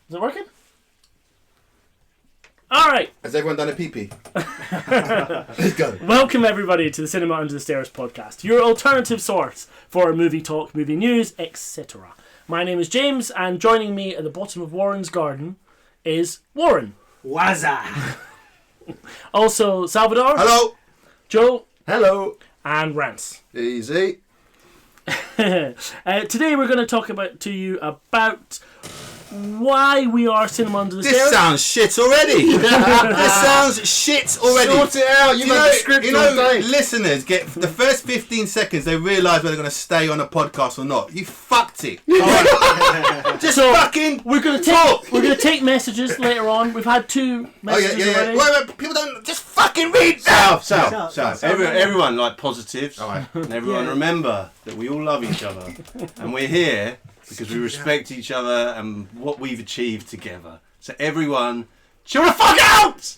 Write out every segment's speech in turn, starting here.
Is it working? All right. Has everyone done a pee-pee? Let's go. Welcome everybody to the Cinema Under the Stairs podcast, your alternative source for movie talk, movie news, etc. My name is James, and joining me at the bottom of Warren's garden is Warren. Waza. Also Salvador. Hello. Joe. Hello. And Rance. Easy. Today we're going to talk to you about why we are Cinema Under the Stairs. This sounds shit already. This sounds shit already. Sort it out. You know, script all day. Listeners get the first 15 seconds. They realise whether they're going to stay on a podcast or not. You fucked it. Just fucking. We're going to take messages later on. We've had 2 messages already. Wait, people don't just fucking read. South. Everyone like positives, All right. and everyone remember that we all love each other, and we're here because we respect each other and what we've achieved together. So everyone, chill the fuck out!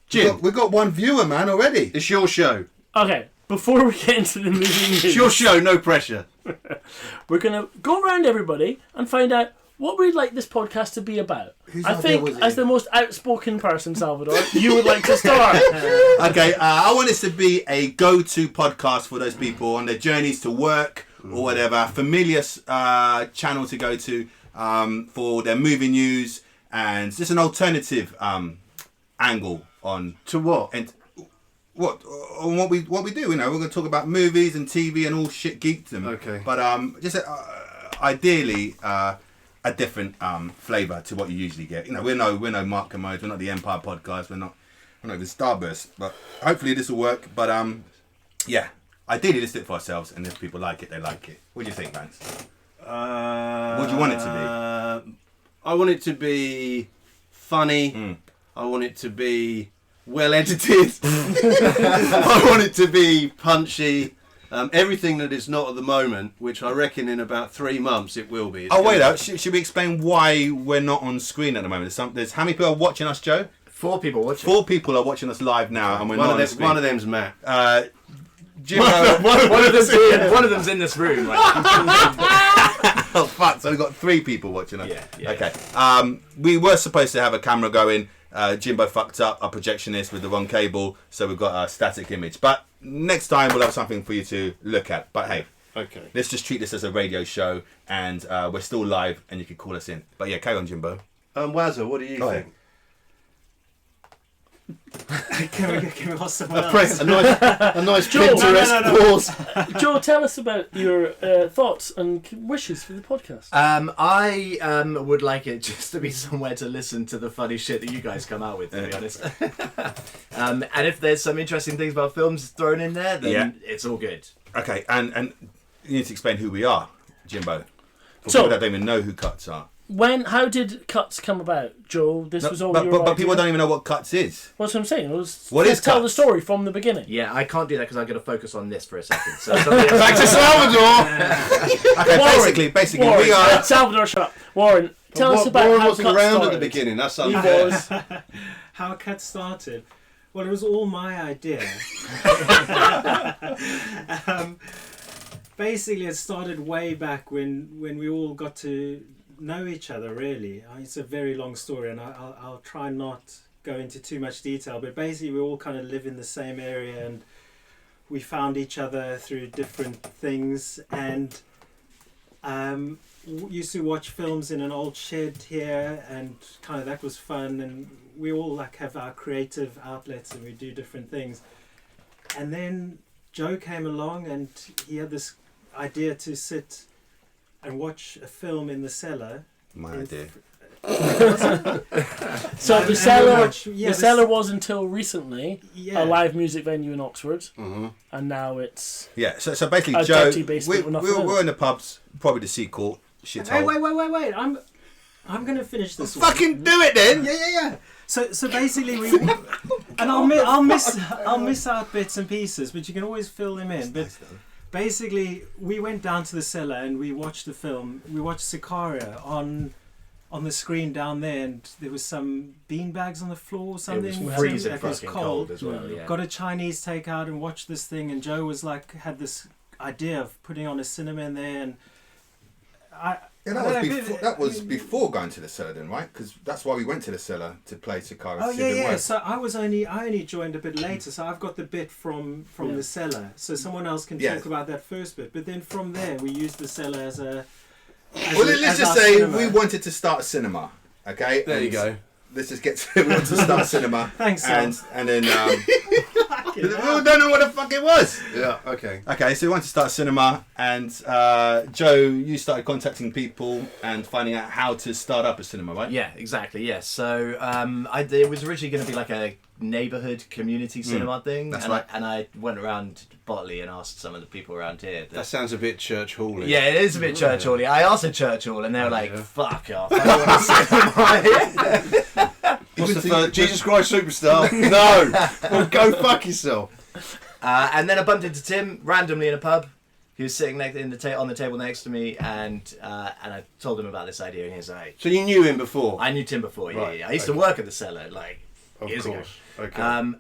Jim, We've got one viewer, man, already. it's your show. Okay, before we get into the movie news, It's your show, no pressure. we're going to go around everybody and find out what we'd like this podcast to be about. I think, as the most outspoken person, Salvador, you would like to start. Okay, I want this to be a go-to podcast for those people on their journeys to work or whatever. Familiar channel to go to for their movie news, and just an alternative angle on To what? and on what we do. You know, we're going to talk about movies and TV and all shit geekdom. Okay. But just ideally a different flavour to what you usually get. You know, we're no Mark Commodes, we're not the Empire podcast, we're not even Starburst. But hopefully this will work. But yeah, ideally let's do it for ourselves, and if people like it, they like it. What do you think, Vance? What do you want it to be? I want it to be funny. I want it to be well edited. I want it to be punchy. Everything that it's not at the moment, which I reckon in about 3 months it will be. Oh, wait up. Should we explain why we're not on screen at the moment? There's how many people are watching us, Joe? 4 people watching. 4 people are watching us live now, and we're not on screen. One of them's Matt. Jimbo. One of them's in this room. Like. Oh, fuck. So we've got 3 people watching us. Yeah. Okay. We were supposed to have a camera going. Jimbo fucked up our projectionist with the wrong cable, so we've got a static image. But next time we'll have something for you to look at. But hey, Okay. let's just treat this as a radio show, and we're still live, and you can call us in. But yeah, carry on, Jimbo. Wazza, what do you think? Can we ask someone else? Press a nice Joe, Pinterest pause. Joe, tell us about your thoughts and wishes for the podcast. I would like it just to be somewhere to listen to the funny shit that you guys come out with, to be honest. And if there's some interesting things about films thrown in there, then it's all good. Okay, and you need to explain who we are, Jimbo. For So- people that don't even know who Cuts are. How did Cuts come about, Joe? This was all but, your but idea? people don't even know what Cuts is. What's what I'm saying? What is tell the Cuts? story from the beginning. Yeah, I can't do that because I've got to focus on this for a second. So Back to Salvador. Okay, Warren, basically, Warren, we are. Salvador, shut up. Warren, tell us about Warren how wasn't Cuts around started. at the beginning. That's He unfair. was. How Cat started? Well, it was all my idea. Basically, it started way back when we all got to know each other, really. It's a very long story, and I'll try not go into too much detail, but basically we all kind of live in the same area, and we found each other through different things, and used to watch films in an old shed here, and kind of that was fun, and we all like have our creative outlets and we do different things. And then Joe came along and he had this idea to sit and watch a film in the cellar. My idea. So the cellar was until recently Yeah. a live music venue in Oxford, Mm-hmm. and now it's Yeah, so basically, A Joe, dirty basement with nothing in it. we're in the pubs, probably the sequel. Hey, wait! I'm gonna finish this. one. Fucking do it then. Yeah. So basically we, and I'll miss out bits and pieces, but you can always fill them in. But basically, we went down to the cellar and we watched the film. We watched Sicario on the screen down there, and there was some beanbags on the floor or something. It was freezing It was fucking cold as well. Mm. Yeah. Got a Chinese takeout and watched this thing, and Joe was like had this idea of putting on a cinema in there, and Yeah, that was before going to the cellar then, right? Because that's why we went to the cellar to play Takara. Oh yeah. So I only joined a bit later. So I've got the bit from the cellar. So someone else can talk about that first bit. But then from there, we used the cellar as a. Let's just say cinema. We wanted to start a cinema. Okay. There you go. Let's just get to we want to start a cinema. Thanks, and then we don't know what the fuck it was. Yeah. Okay. Okay, so we wanted to start a cinema, and Joe, you started contacting people and finding out how to start up a cinema, right? Yeah, exactly. Yes. So it was originally going to be like a neighborhood community cinema thing. That's right. And I went around Botley and asked some of the people around here. That sounds a bit church hall-y. Yeah, it is a bit church hall-y. I asked a church hall and they were like, fuck off. I don't want a cinema here. What's the first? Jesus Christ Superstar? No! Well, go fuck yourself. And then I bumped into Tim randomly in a pub. He was sitting on the table next to me, and I told him about this idea, and he was like... So you knew him before? I knew Tim before, yeah. Right, yeah. I used to work at the cellar, years ago. Okay.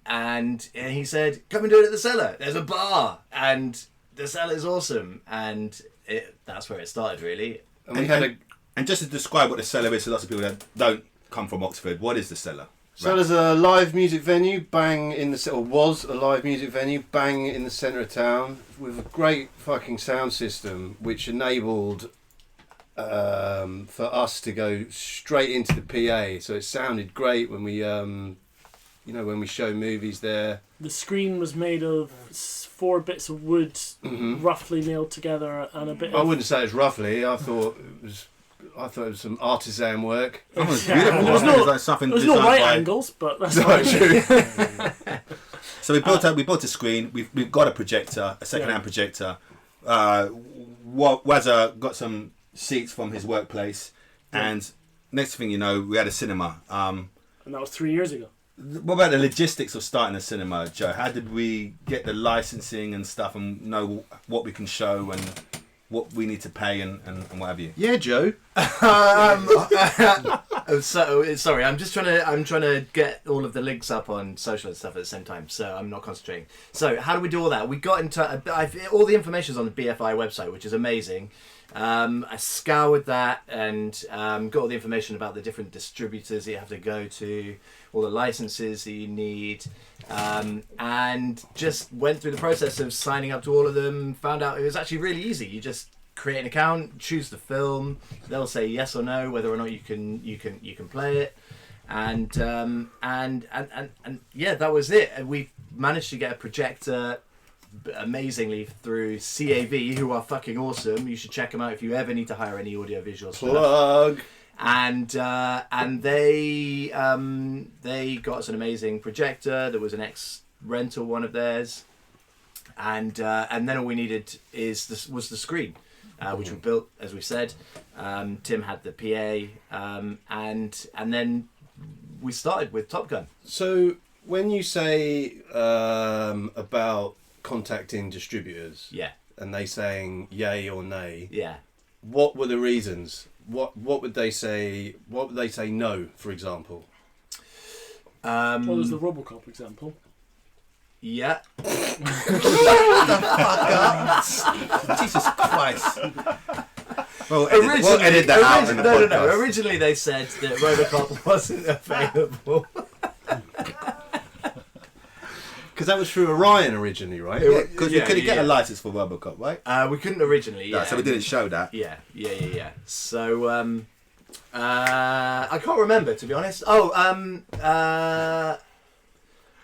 And he said, come and do it at the cellar. There's a bar, and the cellar is awesome. And that's where it started, really. And just to describe what the cellar is to lots of people that don't come from Oxford, what is the cellar? So there's a live music venue, bang in the or was a live music venue, bang in the centre of town, with a great fucking sound system, which enabled for us to go straight into the PA. So it sounded great when we, when we show movies there. The screen was made of 4 bits of wood, roughly nailed together, and a bit. I wouldn't say it's roughly. I thought it was some artisan work. It was beautiful. There was no right angles, but that's not true. So we built a screen. We've got a projector, a second-hand projector. Wazza got some seats from his workplace, and next thing you know, we had a cinema. And that was 3 years ago. What about the logistics of starting a cinema, Joe? How did we get the licensing and stuff, and know what we can show and what we need to pay and what have you? Yeah, Joe. Sorry, I'm trying to get all of the links up on social and stuff at the same time, so I'm not concentrating. So how do we do all that? We got into all the information's on the BFI website, which is amazing. I scoured that and got all the information about the different distributors that you have to go to, all the licenses that you need, and just went through the process of signing up to all of them. Found out it was actually really easy. You just create an account, choose the film. They'll say yes or no whether or not you can play it, and yeah, that was it. And we managed to get a projector amazingly through CAV, who are fucking awesome. You should check them out if you ever need to hire any audiovisual plug stuff. And they got us an amazing projector. There was an ex-rental one of theirs, and then all we needed was the screen, which we built, as we said. Tim had the PA, and then we started with Top Gun. So when you say about contacting distributors, yeah, and they saying yay or nay, yeah, what were the reasons? What would they say? What would they say no, for example? What was the RoboCop example? Yeah. Jesus Christ. We'll Originally, edit that out in the podcast. No. Originally, they said that RoboCop wasn't available. Because that was through Orion originally, right? Because we couldn't get a license for RoboCop, right? We couldn't originally. Yeah. So we didn't show that. Yeah. So I can't remember, to be honest. I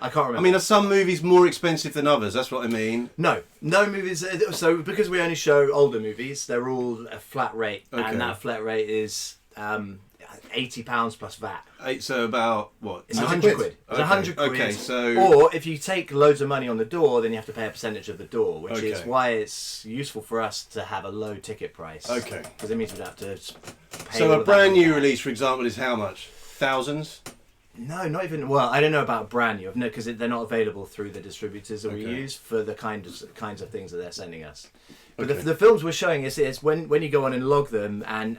can't remember. I mean, are some movies more expensive than others? That's what I mean. No movies. So because we only show older movies, they're all a flat rate, and that flat rate is £80 plus VAT. So about what? It's 100 quid. It's 100 quid. Okay, so or if you take loads of money on the door, then you have to pay a percentage of the door, which is Okay. why it's useful for us to have a low ticket price. Okay. Because it means we don't have to pay. So all a of that brand money new back. release, for example, is how much? Thousands? No, not even. Well, I don't know about brand new, because they're not available through the distributors that we Okay. use for the kinds of things that they're sending us. But Okay. the films we're showing is when you go on and log them and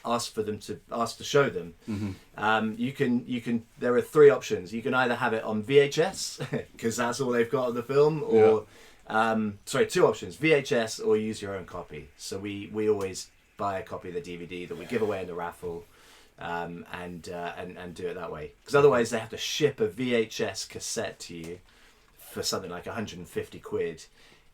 ask to show them. Mm-hmm. You can. There are 3 options. You can either have it on VHS because that's all they've got of the film, or Sorry, two options: VHS or use your own copy. So we always buy a copy of the DVD that we give away in the raffle, and do it that way. Because otherwise, they have to ship a VHS cassette to you for something like 150 quid,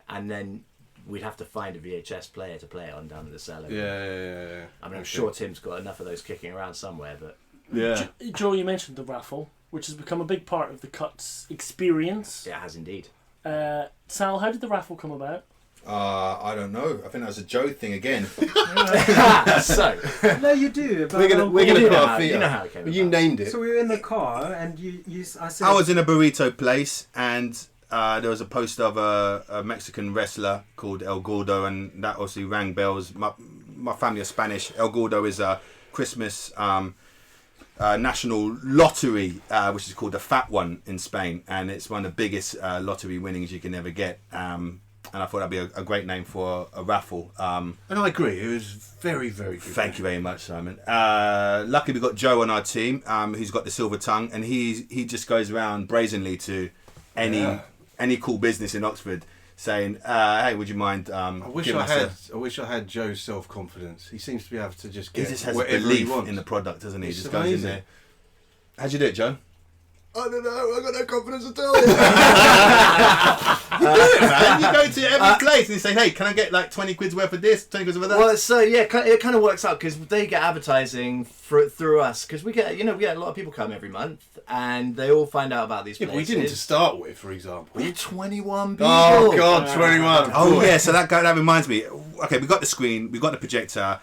and then we'd have to find a VHS player to play it on down at the cellar. Yeah. I mean, I'm sure Tim's got enough of those kicking around somewhere, but Yeah. Joe, you mentioned the raffle, which has become a big part of the Cuts experience. it has indeed. Sal, how did the raffle come about? I don't know. I think that was a Joe thing again. So No, you do. But We're gonna you put know our how- feet you know up. how it came But you about. named it. So we were in the car, and I said, I was in a burrito place, and there was a poster of a Mexican wrestler called El Gordo, and that obviously rang bells. My family are Spanish. El Gordo is a Christmas national lottery, which is called the Fat One in Spain, and it's one of the biggest lottery winnings you can ever get. And I thought that'd be a great name for a raffle. And I agree. It was very, very good. Thank you very much, Simon. Luckily, we got Joe on our team, who's got the silver tongue, and he just goes around brazenly to any cool business in Oxford, saying, "Hey, would you mind?" I wish I had Joe's self-confidence. He seems to be able to just He get just has whatever he belief wants. in the product, doesn't he? It's He just goes in amazing. there. How'd you do it, Joe? I don't know. I got no confidence at all. You do it, man. You go to every place and you say, "Hey, can I get like 20 quid's worth of this, 20 quid's worth of that?" Well, so yeah, it kind of works out because they get advertising through us because we get a lot of people come every month and they all find out about these Yeah, places. but we didn't to start with, for example. We had 21 people. Oh God, 21. Oh yeah, so that reminds me. Okay, we got the screen, we got the projector,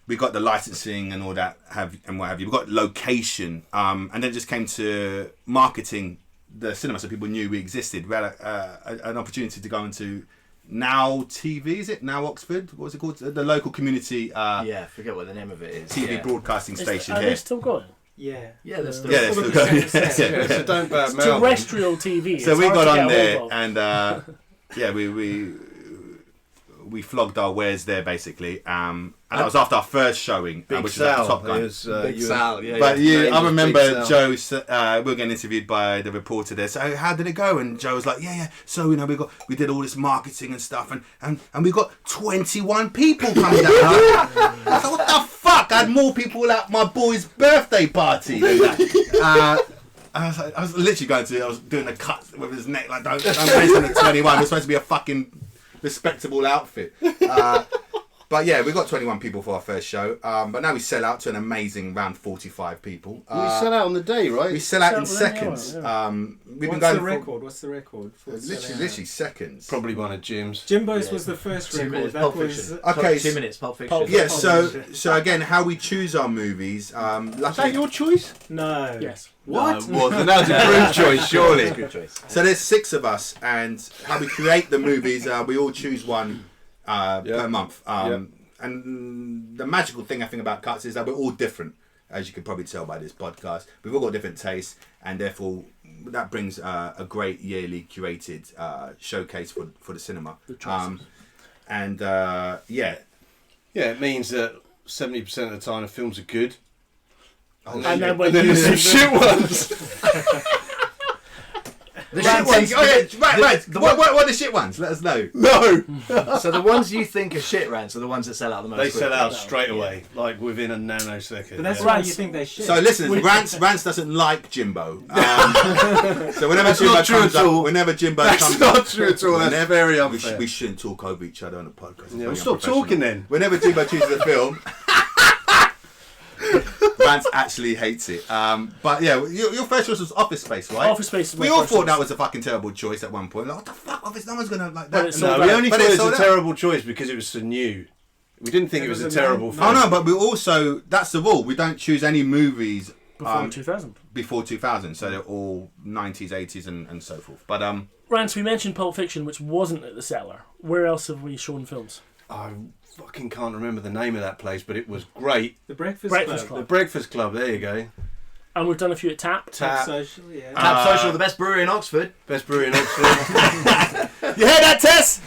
we got the licensing and all that, and what have you. We got location, and then it just came to marketing the cinema, so people knew we existed. We had an opportunity to go into Now TV, is it Now Oxford? What was it called? The local community Yeah, I forget what the name of it is. TV yeah. broadcasting station Are here. they still going? yeah. Yeah, that's the Yeah, they're still going. Yeah. Yeah. So don't bad It's mouth. terrestrial TV. So It's we hard got to on get there hold of. and we flogged our wares there basically, and that was after our first showing, Big which was at Sal. Top Gun. It was, Big you- Sal, yeah. But yeah. I remember Big Joe. We were getting interviewed by the reporter there. So how did it go? And Joe was like, "Yeah. So we did all this marketing and stuff, and we got 21 people coming down." I was like, "What the fuck?" I had more people at my boy's birthday party than that. I was literally going to. I was doing a cut with his neck like, "Don't mention the 21. We're supposed to be a fucking respectable outfit." But yeah, we got 21 people for our first show. But now we sell out to an amazing round 45 people. we sell out on the day, right? We sell out in Sell within an hour, seconds. yeah. We've been What's going the for record? What's the record? For literally seconds. Probably one of Jim's. Jimbo's Yeah. was the first 2 record. minutes, That Pulp was Fiction. Okay, 2 minutes, Pulp Fiction. Pulp Yeah. Fiction. So again, how we choose our movies. Is that Luckily, your choice? no. Yes. What? Well, then that's a group choice, surely. Good choice. so there's 6 of us, and how we create the movies. We all choose one per month. And the magical thing I think about Cuts is that we're all different, as you can probably tell by this podcast. We've all got different tastes, and therefore that brings a great yearly curated showcase for the cinema. And yeah, Yeah, it means that 70% of the time the films are good. And then when And then you there's some shit ones. The right, shit ones. right. What are the shit ones? Let us know. No! So the ones you think are shit rants are the ones that sell out the most. They sell quickly. out straight away, like within a nanosecond. But that's yeah. why you think they should. So listen, Rance doesn't like Jimbo. So whenever That's Jimbo not true comes at up, all. whenever Jimbo That's comes not up, true at all. That's whenever- very unfair. we shouldn't talk over each other on the podcast. It's Yeah, very well, stop unprofessional. talking then. Whenever Jimbo chooses a film, Rance actually hates it. But yeah, your first choice was Office Space, right? Office Space was We my all first thought choice. that was a fucking terrible choice at one point. Like, what the fuck, Office? No one's gonna like But that. it's No, sold we out. only But thought it's it was sold a out. terrible choice because it was so new. We didn't think it was a terrible film. Oh no, but we also that's the rule. We don't choose any movies Before 2000. before 2000, so they're all 90s, 80s, and so forth. But Rance, we mentioned Pulp Fiction, which wasn't at the Cellar. Where else have we shown films? I fucking can't remember the name of that place, but it was great. the Breakfast, Breakfast Club. The Breakfast Club, there you go. And we've done a few at Tap. Tap. Social, yeah. Tap Social, the best brewery in Oxford. Best brewery in Oxford. you hear that, Tess?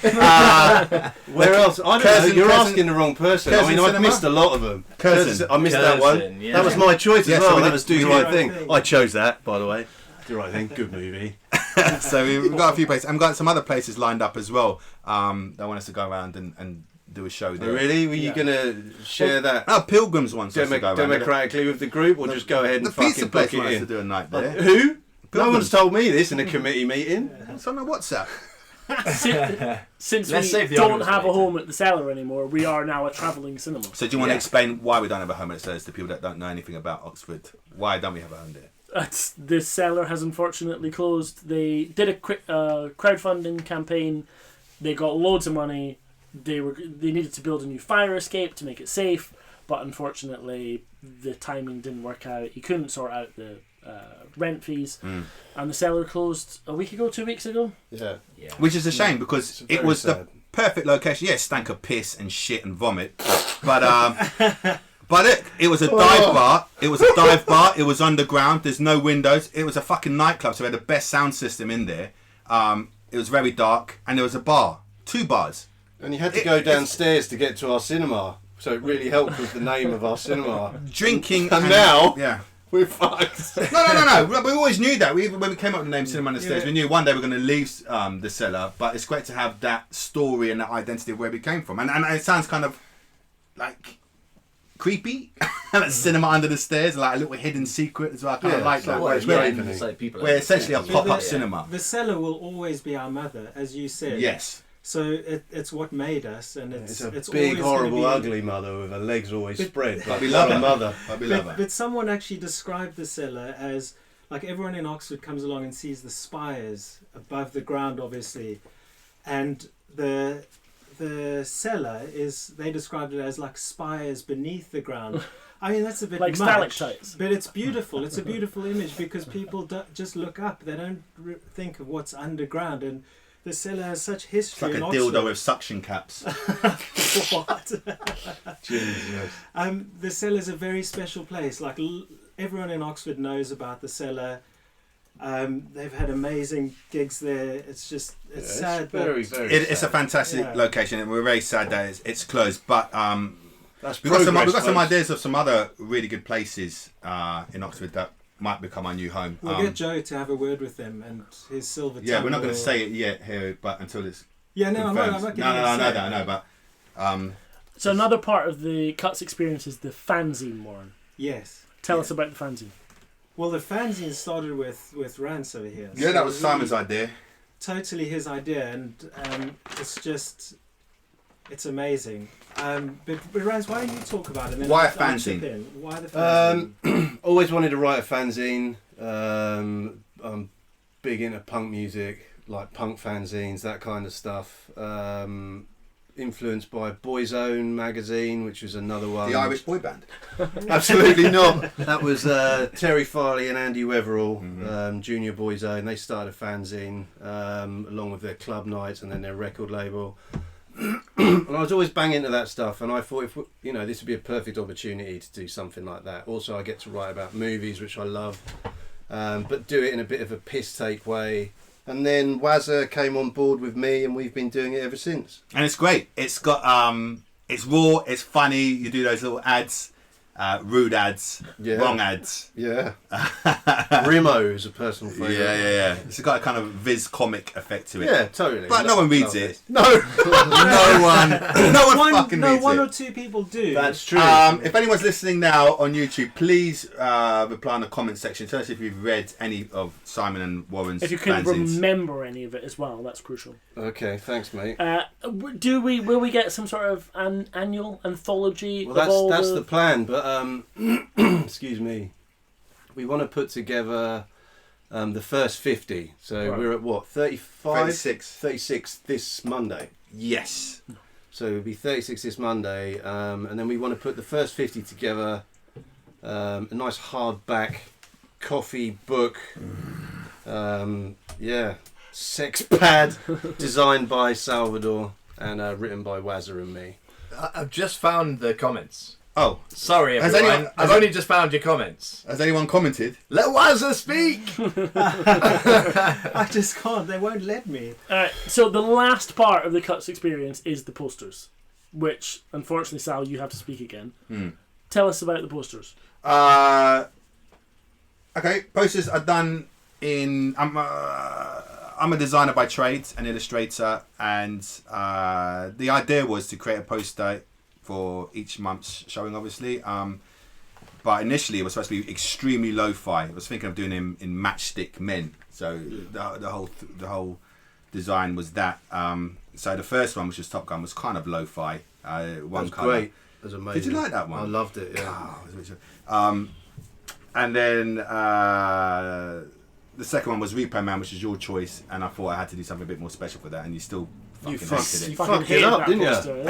Where else? I don't Curzon- know. You're Curzon- asking the wrong person. Curzon I mean, I've Cinema? missed a lot of them. Curzon. I missed that one. Curzon, yeah. That was my choice Yeah, as so well. we That did- was Do we the did Right Right Thing. Thing. I chose that, by the way. Do the Right Thing. Good movie. So we've got a few places. And we've got some other places lined up as well. That want us to go around and do a show there. Oh, really? Were you going to share that Oh, Pilgrims wants us to go around. democratically with the group, or just go ahead and The pizza fucking place book it wants us in? to do a night there. Who? No Pilgrims. one's told me this in a committee meeting. It's on the WhatsApp. Since Let's we save the don't arguments have a later. home at the Cellar anymore, we are now a travelling cinema. So do you want to Yeah. explain why we don't have a home at the Cellars to people that don't know anything about Oxford? Why don't we have a home there? The Cellar has unfortunately closed. They did a crowdfunding campaign. They got loads of money. They needed to build a new fire escape to make it safe, but unfortunately the timing didn't work out. He couldn't sort out the rent fees, and the Cellar closed a week ago, 2 weeks ago. Yeah. Yeah. Which is a shame because It's it was very the perfect location. Yeah, it stank of piss and shit and vomit, but it was a dive bar. It was a dive bar. It was underground. There's no windows. It was a fucking nightclub. So we had the best sound system in there. It was very dark, and there was a bar, 2 bars. And you had to go downstairs to get to our cinema, so it really helped with the name of our cinema. Drinking And now- yeah. We're fucked. No. We always knew that. When we came up with the name Cinema on the Stairs, Yeah. we knew one day we were going to leave the Cellar. But it's great to have that story and that identity of where we came from. And it sounds kind of like creepy. Like Cinema under the Stairs, like a little hidden secret as well. I kind of Yeah, like so that. what Where it's it's very- very- It's like people we're essentially a Yeah. pop-up the- cinema. The Cellar will always be our mother, as you said. Yes. So it's what made us, and It's it's a big, always horrible, gonna be, ugly mother with her legs always But- spread. But we like love a her. mother. But we love But, her. but someone actually described the Cellar as, like, everyone in Oxford comes along and sees the spires above the ground, obviously, and the Cellar is, they described it as like spires beneath the ground. I mean, that's a bit Like much, stalactites. but it's beautiful. It's a beautiful image because people just look up. They don't think of what's underground, and the Cellar has such It's history like a in dildo Oxford. with suction caps. What? Jesus. The Cellar's a very special place. Like everyone in Oxford knows about the Cellar. They've had amazing gigs there. It's just it's sad. very, but very It's a sad. fantastic Yeah. location, and we're very sad that it's closed. But That's we've got some progress, folks. ideas of some other really good places in Oxford that might become our new home. we'll get Joe to have a word with them and his silver tongue. Yeah, we're not going will- to say it yet here, but until it's Yeah, no, I'm not. confirmed. I'm not No, gonna I know say that, I know, but So another part of the Cuts experience is the fanzine, Warren. Yes. Tell us about the fanzine. Well, the fanzine started with Rance over here. yeah, So that was really Simon's idea. Totally his idea, and it's amazing. But Rance, why don't you talk about it? And then Why a I'll chip fanzine? in. Why the fanzine? Always wanted to write a fanzine. I'm big into punk music, like punk fanzines, that kind of stuff. Influenced by Boyzone magazine, which was another one. The Irish boy band. Absolutely not. That was Terry Farley and Andy Weatherall, Mhm. Junior Boyzone. They started a fanzine along with their club nights and then their record label. And I was always banging into that stuff, and I thought, if this would be a perfect opportunity to do something like that. Also, I get to write about movies, which I love, but do it in a bit of a piss take way. And then Wazza came on board with me, and we've been doing it ever since. And it's great. It's got it's raw, it's funny. You do those little ads, rude ads, Yeah. wrong ads. Yeah. Rimo is a personal favourite. Yeah. It's got a kind of Viz comic effect to it. Yeah, totally. But no one reads Lovely. it. No. No one fucking reads one it. or two people do. That's true. If anyone's listening now on YouTube, please reply in the comment section. Tell us if you've read any of Simon and Warren's If you can fanzines. remember any of it as well, that's crucial. Okay, thanks, mate. Will we get some sort of an annual anthology? Well, of all that's the plan, but excuse me. We want to put together the first 50. So Right. we're at what, 35? 36. 36 this Monday. Yes. So it'll be 36 this Monday, and then we want to put the first 50 together. A nice hardback coffee book. Sex pad designed by Salvador and written by Wazza and me. I've just found the comments. Oh, Sorry, Has everyone. anyone- I've has only just found your comments. has anyone commented? Let Wazza speak! I just can't. They won't let me. So the last part of the Cuts experience is the posters, which unfortunately, Sal, you have to speak again. Tell us about the posters. Okay, posters are done in. I'm a designer by trade, an illustrator, and the idea was to create a poster for each month's showing, obviously. But initially, it was supposed to be extremely lo-fi. I was thinking of doing him in Matchstick Men. So the whole design was that. So the first one, which was Top Gun, was kind of lo-fi. One That's colour. great. That's amazing. Did you like that one? I loved it. Yeah. And then the second one was Repo Man, which is your choice, and I thought I had to do something a bit more special for that, and you still fucking hated it. fucked it up, didn't you?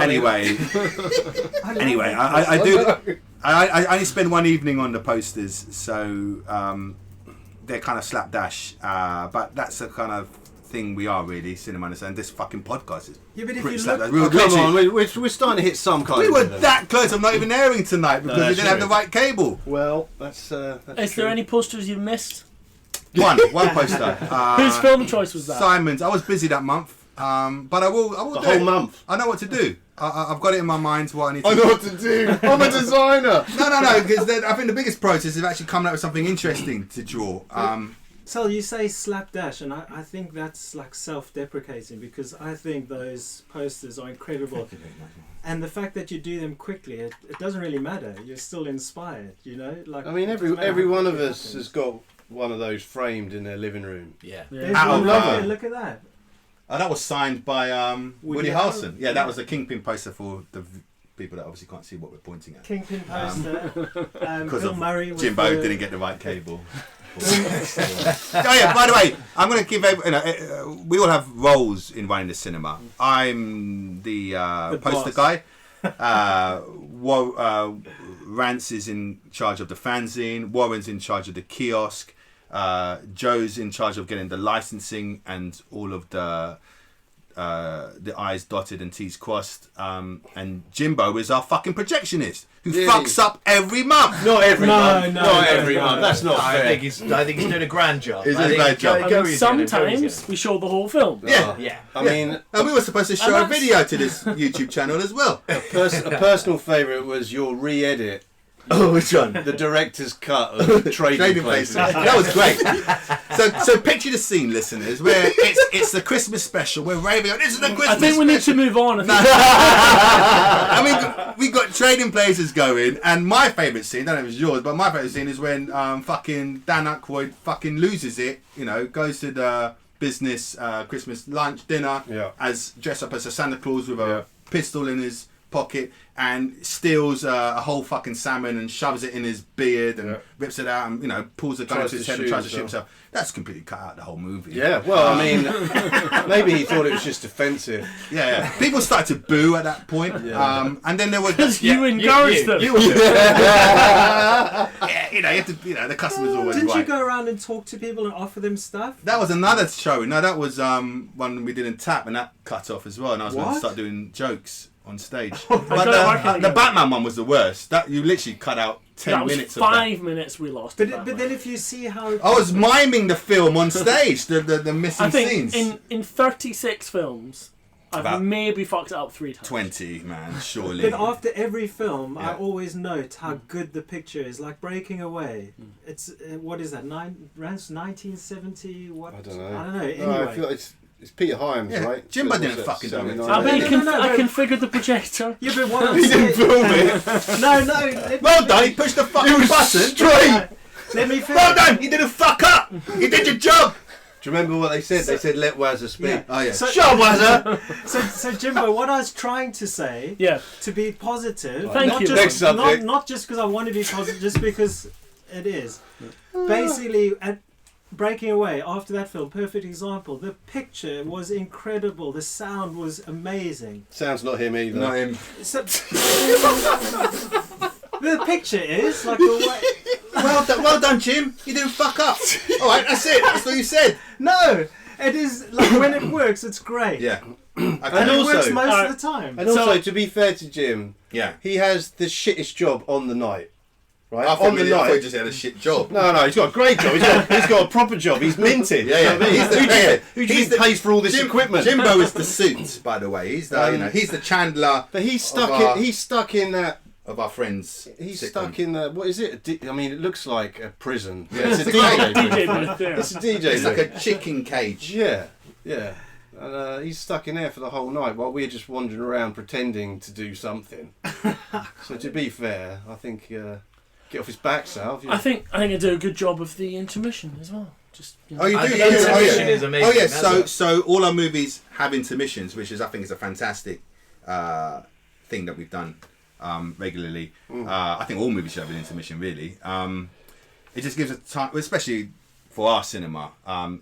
Anyway, I only spend one evening on the posters, so they're kind of slapdash, but that's the kind of thing we are really, Cinema Understand, and this fucking podcast is Yeah, but if pretty you slapdash. look, We were Come literally- on, we're starting to hit some kind we of were rhythm. that close of not even airing tonight because we that's didn't have the true. right cable. Well, that's Is there any posters you've missed? One poster. Whose film choice was that? Simon's. I was busy that month, but I will the do whole it. month. I know what to do. I've got it in my mind what I need to I do. know what to do. I'm a designer. No, because I think the biggest process is actually coming up with something interesting to draw. Sal, you say slapdash, and I think that's like self-deprecating because I think those posters are incredible. And the fact that you do them quickly, it doesn't really matter. You're still inspired, you know. Like I mean, it doesn't matter every how one of quickly it us has happens. got one of those framed in their living room. Yeah. There's Out one of, right uh, there, look at that. That was signed by Woody Harrelson. Harrelson. Yeah, that Yeah. was the Kingpin poster for the people that obviously can't see what we're pointing at. Kingpin poster. Because Bill of Murray with Jimbo the- didn't get the right cable. Oh yeah, by the way, I'm going to give we all have roles in running the cinema. I'm the poster boss. guy. Rance is in charge of the fanzine. Warren's in charge of the kiosk. Joe's in charge of getting the licensing and all of the I's dotted and T's crossed. And Jimbo is our fucking projectionist who Yeah. fucks up every month. Not every No, month. no, Not no, every no, month. no. That's not I fair. think he's doing a grand job. He's I doing a think great job. Go- I go mean, easy on him, go sometimes easy we show the whole film. Yeah. on him. Yeah. I mean, And we were supposed to show a that's- video to this YouTube channel as well. a personal favourite was your re-edit, Oh, which one? the director's cut of Trading Places. That was great. So picture the scene, listeners, where it's the Christmas special. We're raving. This is the Christmas I think we need to special. move on. I mean, we got Trading Places going, and my favourite scene, I don't know if it's yours, but my favourite scene is when fucking Dan Aykroyd fucking loses it. You know, goes to the business Christmas lunch dinner Yeah. as dressed up as a Santa Claus with a Yeah. pistol in his pocket and steals a whole fucking salmon and shoves it in his beard and Yeah. rips it out and pulls the gun Tries to his to head and shoot tries to shoot himself. himself. That's completely cut out the whole movie. Yeah, well, I mean, maybe he thought it was just offensive. Yeah. People started to boo at that point. Yeah. And then there were Because you encouraged them. yeah, you have to, the customer's always Didn't right. you go around and talk to people and offer them stuff? That was another show. No, that was one we did in Tap, and that cut off as well. And I was going to What? start doing jokes on stage. got it But working the again. Batman one was the worst. That you literally cut out 10 That was minutes of that. 5 minutes we lost. But, of that but one. then if you see how... I was miming the film on stage, the missing I think scenes. in 36 films, I've About maybe fucked it up 3 times. 20, man, surely. But after every film, I Yeah. always note how good the picture is. Like Breaking Away, it's what is that? 1970? What? I don't know. I don't know. Anyway, No, I feel like it's Peter Hyams, Yeah, right? Jimbo What's didn't it, fucking do it. 79? I mean, No, I but- configured the projector. yeah, but what I'm He didn't saying, film it. no. Well done, he pushed the fucking button. Straight. Let me finish. Well done, you didn't fuck up. You did your job. Do you remember what they said? They said, let Wazza speak. Yeah. Oh, yeah. So, Shut up, Wazza! so Jimbo, what I was trying to say, Yeah. to be positive, Thank not you. just Next subject. not just because I want to be positive, just because it is. Basically, at Breaking Away, after that film, perfect example. The picture was incredible. The sound was amazing. Sounds not him either. Not him. So, the picture is like the way. Well done, Jim. You didn't fuck up. All right, that's it. That's what you said. No, it is like when it works, it's great. Yeah. And And it also- works most Alright. of the time. And also, So- to be fair to Jim, Yeah. he has the shittest job on the night. Right? I on thought the he night. just had a shit job. No, he's got a great job. He's got a proper job. He's minted. Yeah, yeah. You know what I mean? He's the- Who do you yeah. think- who do you think pays for all this equipment? Jimbo is the suit, by the way. He's the he's the Chandler But he's stuck of our- in. He's stuck in that. of our friends. He's sitcom. stuck in the. What is it? I mean, it looks like a prison. Yeah, It's a it's a DJ. DJ booth. booth there. It's a DJ. It's like booth. a chicken cage. Yeah. Yeah. And he's stuck in there for the whole night while we're just wandering around pretending to do something. So to be fair, I think get off his back, Sal. I think I do a good job of the intermission as well. Just Oh, you I do? think Yeah, the oh, intermission yeah. is amazing. Oh, yeah. That's So all our movies have intermissions, which is, I think, is a fantastic thing that we've done regularly. I think all movies should have an intermission, really. It just gives a time, especially for our cinema.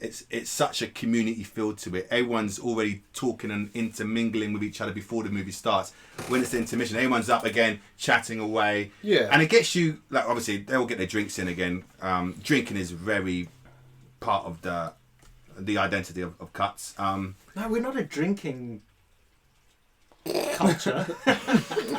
It's such a community feel to it. Everyone's already talking and intermingling with each other before the movie starts. When it's the intermission, everyone's up again, chatting away. Yeah. And it gets you, like, obviously, they'll get their drinks in again. Drinking is very part of the identity of Cuts. No, we're not a drinking culture.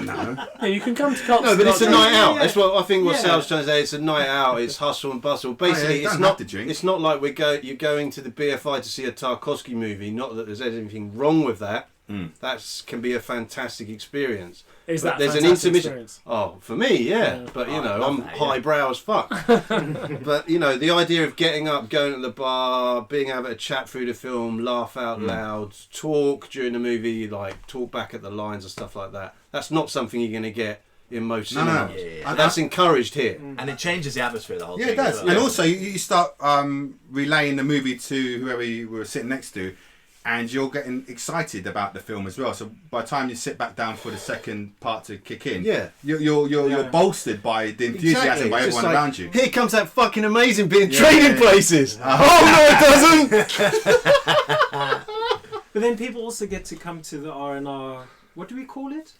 No. Yeah, you can come to Cuts. No, but it's a not night drink. out. Yeah. That's what I think. What Yeah. Sal's trying to say. It's a night out. It's hustle and bustle. Basically, you it's don't not. have to drink. It's not like you're going to the BFI to see a Tarkovsky movie. Not that there's anything wrong with that. That can be a fantastic experience. Is But that there's an fantastic intermission. experience? Oh, for me, yeah. Yeah. But you I know, love I'm that, yeah. highbrow as fuck. But you know, the idea of getting up, going to the bar, being able to chat through the film, laugh out loud, talk during the movie, like talk back at the lines and stuff like that. That's not something you're going to get in most No, no. cinemas. Yeah. And That's encouraged here. And it changes the atmosphere of the whole Yeah, thing. it does. as well. And also, you start relaying the movie to whoever you were sitting next to, and you're getting excited about the film as well. So by the time you sit back down for the second part to kick in, Yeah. you're bolstered by the enthusiasm by It's just everyone like, around you. Here comes that fucking amazing bit in Yeah, Trading yeah. Places. Oh no, it doesn't. But then people also get to come to the R&R. What do we call it?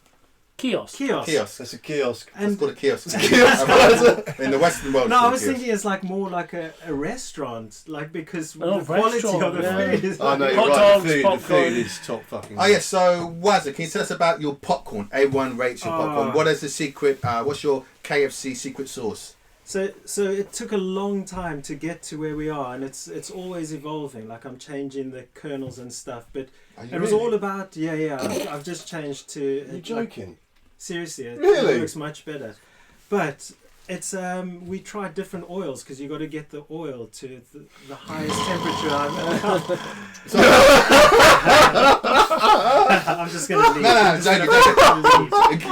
Kiosk. Kiosk. That's a kiosk. It's And called a kiosk. Kiosk. In the Western world. no, it's I called was a kiosk. thinking it's like more like a restaurant, like because Oh, the quality restaurant, of the yeah. food is. Oh no, like- you're Hot right. dogs, The food popcorn. is top fucking. Oh yeah, so Wazza, can you tell us about your popcorn? A1 rates your popcorn. What is the secret? What's your KFC secret sauce? So it took a long time to get to where we are, and it's always evolving. Like I'm changing the kernels and stuff, but Are you it was really? all about I've just changed to. You're joking. Seriously, it Really? works much better. But it's we tried different oils because you got to get the oil to the highest temperature. I'm just gonna leave. No, I'm just joking, gonna leave.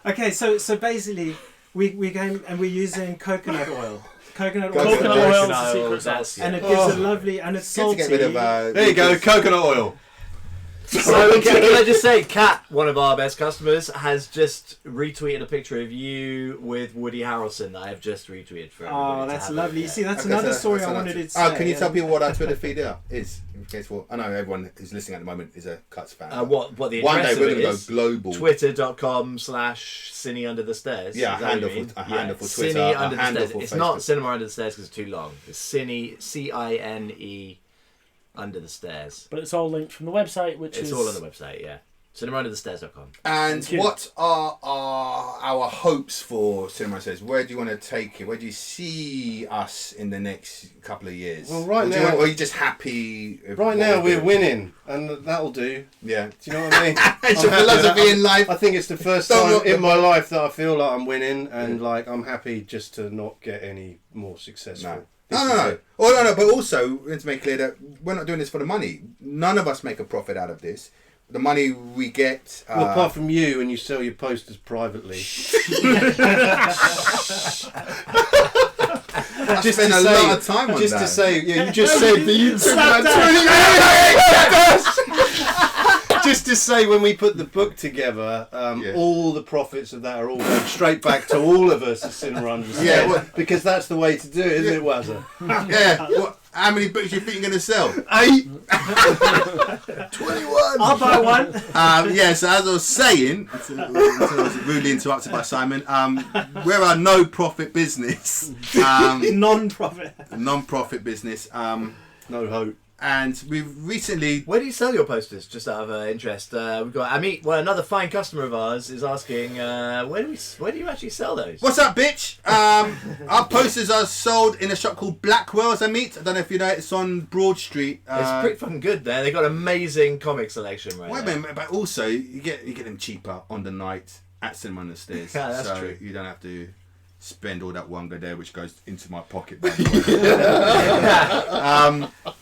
Okay, so basically we came and we're using coconut oil. Coconut oil. Coconut Coconut oil is oil, the secret that's- sauce. And it yeah. gives a lovely, and it's Good to salty. get rid of. There you go, coconut oil. So can I just say, Kat, one of our best customers, has just retweeted a picture of you with Woody Harrelson that I have just retweeted for everybody Oh, to that's have a lovely. You look see, at. that's Okay, another so story that's I another- wanted to say. can you tell people what our Twitter feed is? In case I know everyone who's listening at the moment is a Cuts fan. What the One address day we're of it going to is? go global. Twitter.com/Cine Under the Stairs. Yeah, Is that handle what you for- mean? a handle for Twitter, Cine a Under the handle Stairs. for It's not Facebook. Cinema Under the Stairs because it's too long. It's Cine CINE Under the Stairs. But it's all linked from the website, which It's is all on the website. Yeah, cinemaunderthestairs.com. And Thank you. what are our hopes for Cinema Says? Where do you want to take it? Where do you see us in the next couple of years? Well, right Or do you now- want- or are you just happy? with Right what now we're doing? winning, and that'll do. Yeah. Do you know what I mean? It's I'm your happy with philosophy that. in life. I think it's the first Don't time look in the- my life that I feel like I'm winning, and like I'm happy just to not get any more successful. No. This No, is no. it. Oh, no, no. But also, we need to make clear that we're not doing this for the money. None of us make a profit out of this. The money we get. Well, apart from you, and you sell your posters privately. I spend a lot of time on just that. to say, yeah, you just said that you took just to say, when we put the book together, Yeah. all the profits of that are all going straight back to all of us at Cinema Understand. Yeah, well- because that's the way to do it, isn't it, Wazza? Yeah. What, how many books do you think you're going to sell? 8. 21. I'll buy one. Yeah, so as I was saying, until I was rudely interrupted by Simon, we're a no-profit business, Non-profit. non-profit business, No hope. and we've recently. Where do you sell your posters? Just out of interest, we've got Amit. Well, another fine customer of ours is asking, where do you actually sell those? What's up, bitch? Our posters are sold in a shop called Blackwell's. I don't know if you know it. It's on Broad Street. It's pretty fucking good there. They got an amazing comic selection right Wait a there. minute, but also you get them cheaper on the night at Cinema on the Stairs. Yeah, that's so true. you don't have to spend all that wonga there, which goes into my pocket. By the way.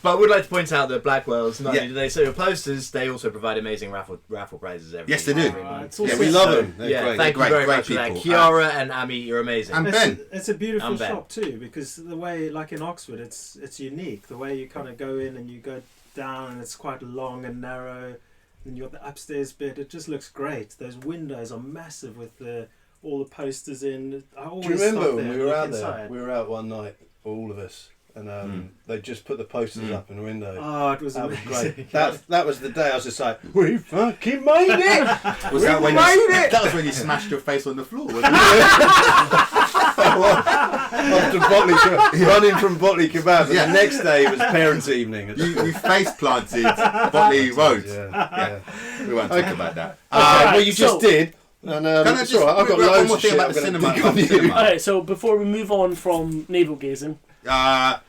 But I would like to point out that Blackwell's not Yeah. only do they sell your posters, they also provide amazing raffle prizes every Yes, they do. every month. It's also- Yeah, We love them. They're Yeah, great. thank Great- you very great much for that. people. Kiara and Ami, you're amazing. And Ben. It's a beautiful I'm Ben. shop too, because the way, like in Oxford, it's unique. The way you kind of go in and you go down, and it's quite long and narrow, and you got the upstairs bit. It just looks great. Those windows are massive with all the posters in. I always Do you remember stop when there we and were look out there? inside. We were out one night, all of us, and they just put the posters up in the window. Oh, it was That was amazing. great. That was the day I was just like, we fucking made it! Was that when that was when you smashed your face on the floor? Wasn't it? After running from Botley Kebab, and Yeah. the next day it was parents' evening. You face planted Botley Road. Yeah. We won't talk about that. Well, you so- just did. And Can I it's just all right. I've got one loads more of thing shit about I'm the gonna cinema? dig on you. Cinema. Okay, so before we move on from navel gazing, The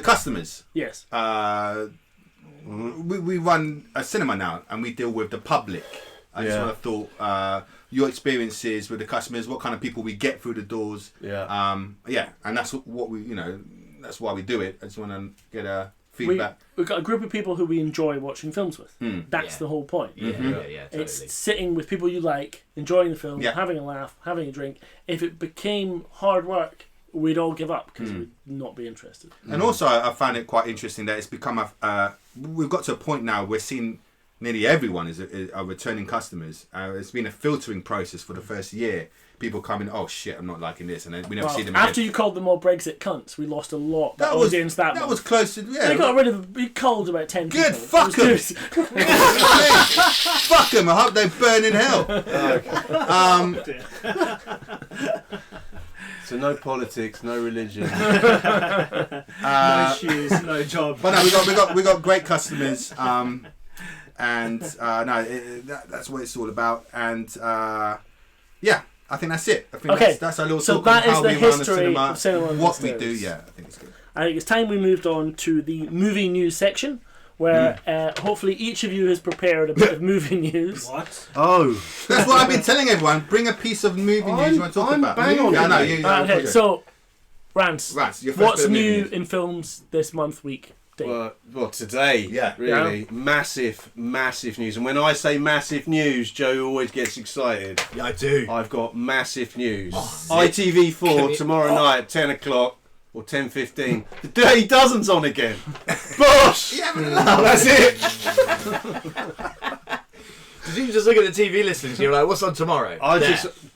customers. yes, We run a cinema now, and we deal with the public. I just Yeah. want to thought your experiences with the customers, what kind of people we get through the doors. Yeah. And that's what we, that's why we do it. I just want to get a we, feedback. we've got a group of people who we enjoy watching films with. That's Yeah. the whole point. Yeah, yeah, totally. It's sitting with people you like, enjoying the film, Yeah. having a laugh, having a drink. If it became hard work, we'd all give up because we'd not be interested. And also, I found it quite interesting that it's become we've got to a point now we're seeing nearly everyone is returning customers. It's been a filtering process for the first year. People coming, oh shit, I'm not liking this, and then we never Well, see them after again. you called them all Brexit cunts, we lost a lot. That was audience that month. was close to They got rid of. We called about 10 Good, people. fuck It was 'em. good. Fuck them! I hope they burn in hell. So no politics, no religion. No shoes, no job. But no, we got great customers, that's what it's all about. And yeah, I think that's it. I think Okay, that's our little so talk that on is how the we run the history cinema, of cinema and what we do. histories. Yeah, I think it's good. I think it's time we moved on to the movie news section, where hopefully each of you has prepared a bit of movie news. What? Oh. That's what I've been telling everyone. Bring a piece of movie news you want to talk I'm about. bang on Yeah, I know. it. Okay, so Rance, Rance, your first what's bit of movie new news. in films this month, week, day? Well, today, Yeah. really, massive news. And when I say massive news, Joe always gets excited. Yeah, I do. I've got massive news. Can ITV4 you- tomorrow night at 10 o'clock or 10:15. The Dirty Dozen's on again. Bosh! That's it. Did you just look at the TV listings and you're like, what's on tomorrow?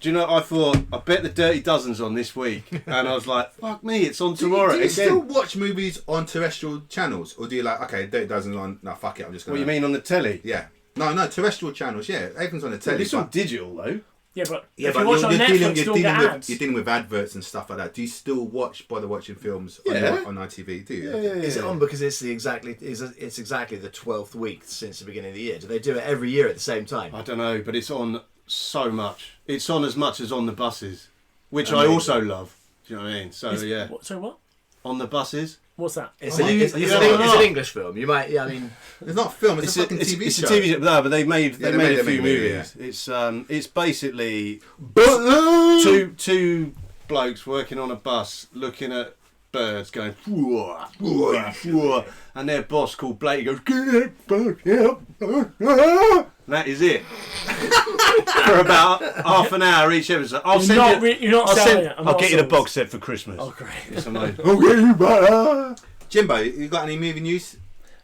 Do you know, I thought, I bet the Dirty Dozen's on this week. And I was like, fuck me, it's on tomorrow. Do you again. still watch movies on terrestrial channels, or do you like, okay, Dirty Dozen's on? No, fuck it, I'm just What gonna. you mean on the telly? Yeah. No, terrestrial channels. Yeah, everything's on the telly. It's all but- digital though. Yeah, but Yeah, if but you watch on Netflix, you're you don't get dealing ads. you're dealing with adverts and stuff like that. Do you still bother watching films Yeah. on ITV? Do you? Is it on because it's exactly the 12th week since the beginning of the year? Do they do it every year at the same time? I don't know, but it's on so much. It's on as much as on the buses, which Amazing. I also love. Do you know what I mean? So yeah, So what? on the buses. What's that? It's Oh, an English film. You might, yeah, I mean, It's not a film. It's a fucking TV it's show. a TV show. No, but they made Yeah, a few movies. It's basically two blokes working on a bus looking at birds going "Whoa, whoa, whoa," and their boss called Blake goes "Get back here." And that is it for about half an hour each episode. I'll send you. You're not selling it. I'll get you the box set for Christmas. Oh, great. It's amazing. I'll get you back. Jimbo, you got any movie news?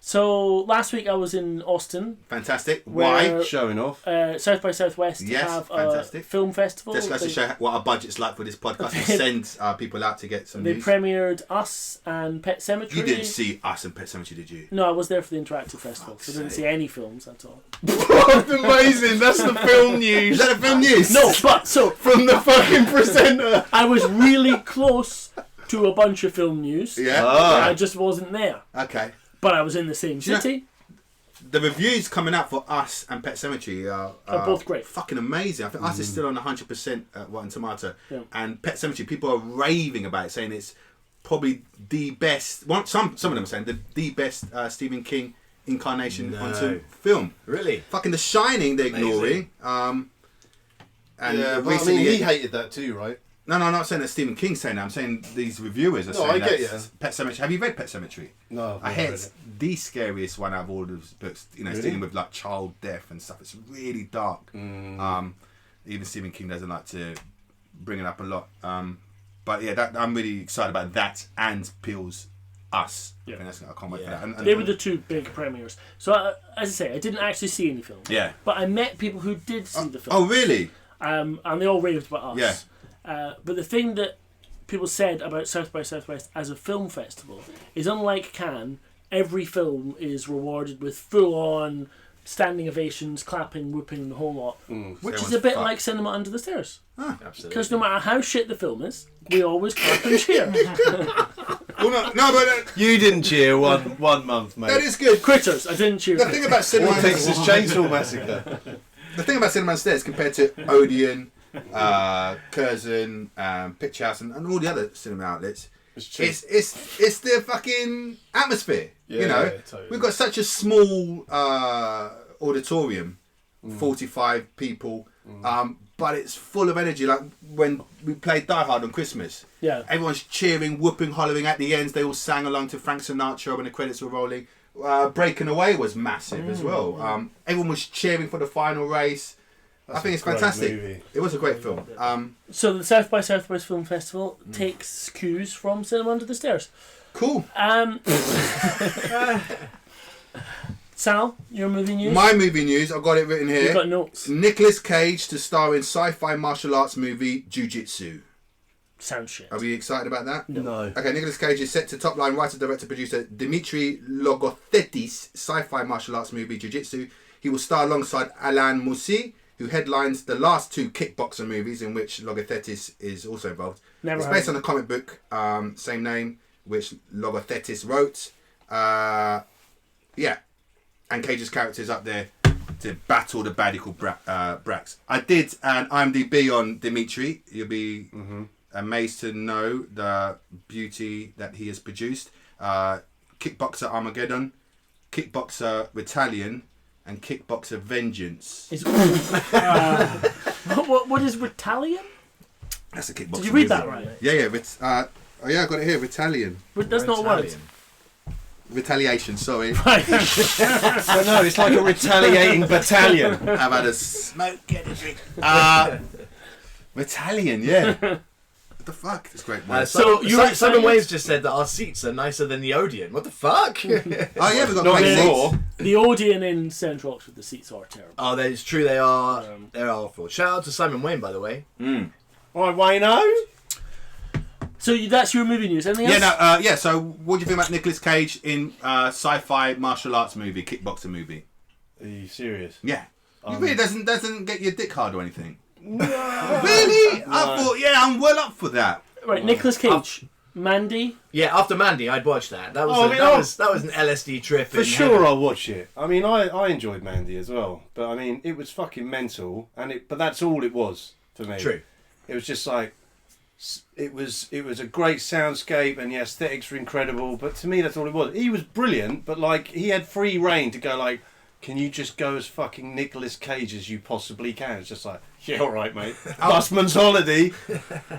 So last week I was in Austin, Fantastic. Where- Why? Showing off. South by Southwest, to Yes, have fantastic. a film festival. Just goes to show what our budget's like for this podcast. We send people out to get some They news. premiered Us and Pet Sematary. You didn't see Us and Pet Sematary, did you? No, I was there for the interactive festival, so I didn't sake. see any films at all. That's amazing. That's the film news. Is that a film news? No, but so From the fucking presenter. I was really close to a bunch of film news. Yeah. I just wasn't there, Okay. but I was in the same you know- city. The reviews coming out for Us and Pet Sematary Are both great. Fucking amazing. I think Us is still on 100% at Rotten Tomato. Yeah. And Pet Sematary, people are raving about it, saying it's probably the best. Well, some of them are saying the best Stephen King incarnation onto film. really? Fucking The Shining, they're ignoring. And Yeah, but I recently, mean, he hated that too, right? No, I'm not saying that Stephen King's saying that. I'm saying these reviewers are No, saying I that. get you. Pet Sematary. Have you read Pet Sematary? No, I I've heard never it's the scariest one out of all those books. You know, it's Really? dealing with like child death and stuff. It's really dark. Even Stephen King doesn't like to bring it up a lot. But yeah, I'm really excited about that and Peele's Us. Yeah. I can't wait for Yeah. that. And They were the two big premieres. So, as I say, I didn't actually see any films. yeah. But I met people who did see the film. Oh really? And they all raved about Us. Yeah. But the thing that people said about South by Southwest as a film festival is, unlike Cannes, every film is rewarded with full-on standing ovations, clapping, whooping, the whole lot. Which is Everyone's a bit fucked. like Cinema Under the Stairs. Absolutely. Because no matter how shit the film is, we always clap and cheer. Well, no, but You didn't cheer one month, mate. that is good. Critters, I didn't cheer. The thing about Or Cinema Texas Chainsaw Massacre. The thing about Cinema Stairs compared to Odeon, Curzon, Picture House, and all the other cinema outlets, it's the fucking atmosphere. Yeah, you know, yeah, totally. we've got such a small auditorium, 45 people, but it's full of energy. Like when we played Die Hard on Christmas, Yeah. everyone's cheering, whooping, hollering at the ends. They all sang along to Frank Sinatra when the credits were rolling. Breaking Away was massive as well. Everyone was cheering for the final race. I think it's a great fantastic. movie. It was a great film. So the South by Southwest Film Festival takes cues from Cinema Under the Stairs. Cool. Sal, your movie news? My movie news, I've got it written You've here. got notes. Nicolas Cage to star in sci-fi martial arts movie Jiu-Jitsu. Sound shit. Are we excited about that? No. Okay, Nicolas Cage is set to top line writer, director, producer Dimitri Logothetis' sci-fi martial arts movie Jiu-Jitsu. He will star alongside Alain Moussi, who headlines the last two kickboxer movies in which Logothetis is also involved. Never It's heard based of on a comic book, same name, which Logothetis wrote. Yeah, and Cage's character is up there to battle the baddie called Brax. I did an IMDb on Dimitri. You'll be amazed to know the beauty that he has produced. Kickboxer Armageddon, Kickboxer Rebellion, and Kickboxer Vengeance. Is, what is Rebellion? That's a kickboxer. Did you read that movie. right? Yeah. Oh yeah, I got it here. Rebellion. That's not a word. Italian. Retaliation. Sorry. But no, it's like a retaliating battalion. I've had a smoke energy. Battalion, yeah. What the fuck? It's a great word. So you're Simon excited? Waves just said that our seats are nicer than the Odeon. What the fuck? Oh yeah, we've got Not great anymore. seats. The Odeon in Central Oxford, the seats are terrible. Oh, that is true. They are. They're awful. Shout out to Simon Wayne, by the way. All right, Wayno. So that's your movie news. Anything else? Yeah. So, what do you think about Nicolas Cage in sci-fi martial arts movie, kickboxer movie? Are you serious? Yeah, he really doesn't get your dick hard or anything. No. Really? I thought, yeah, I'm well up for that. Right, Nicolas Cage, Mandy. Yeah, after Mandy, I'd watch that. That was Oh, a- I mean, that was an LSD trip. For in sure, heaven. I'll watch it. I mean, I enjoyed Mandy as well, but I mean, it was fucking mental, but that's all it was for me. True. It was just like, it was a great soundscape, and the aesthetics were incredible. But to me, that's all it was. He was brilliant, but like, he had free reign to go like, can you just go as fucking Nicolas Cage as you possibly can? It's just like, yeah, all right, mate. Busman's Holiday.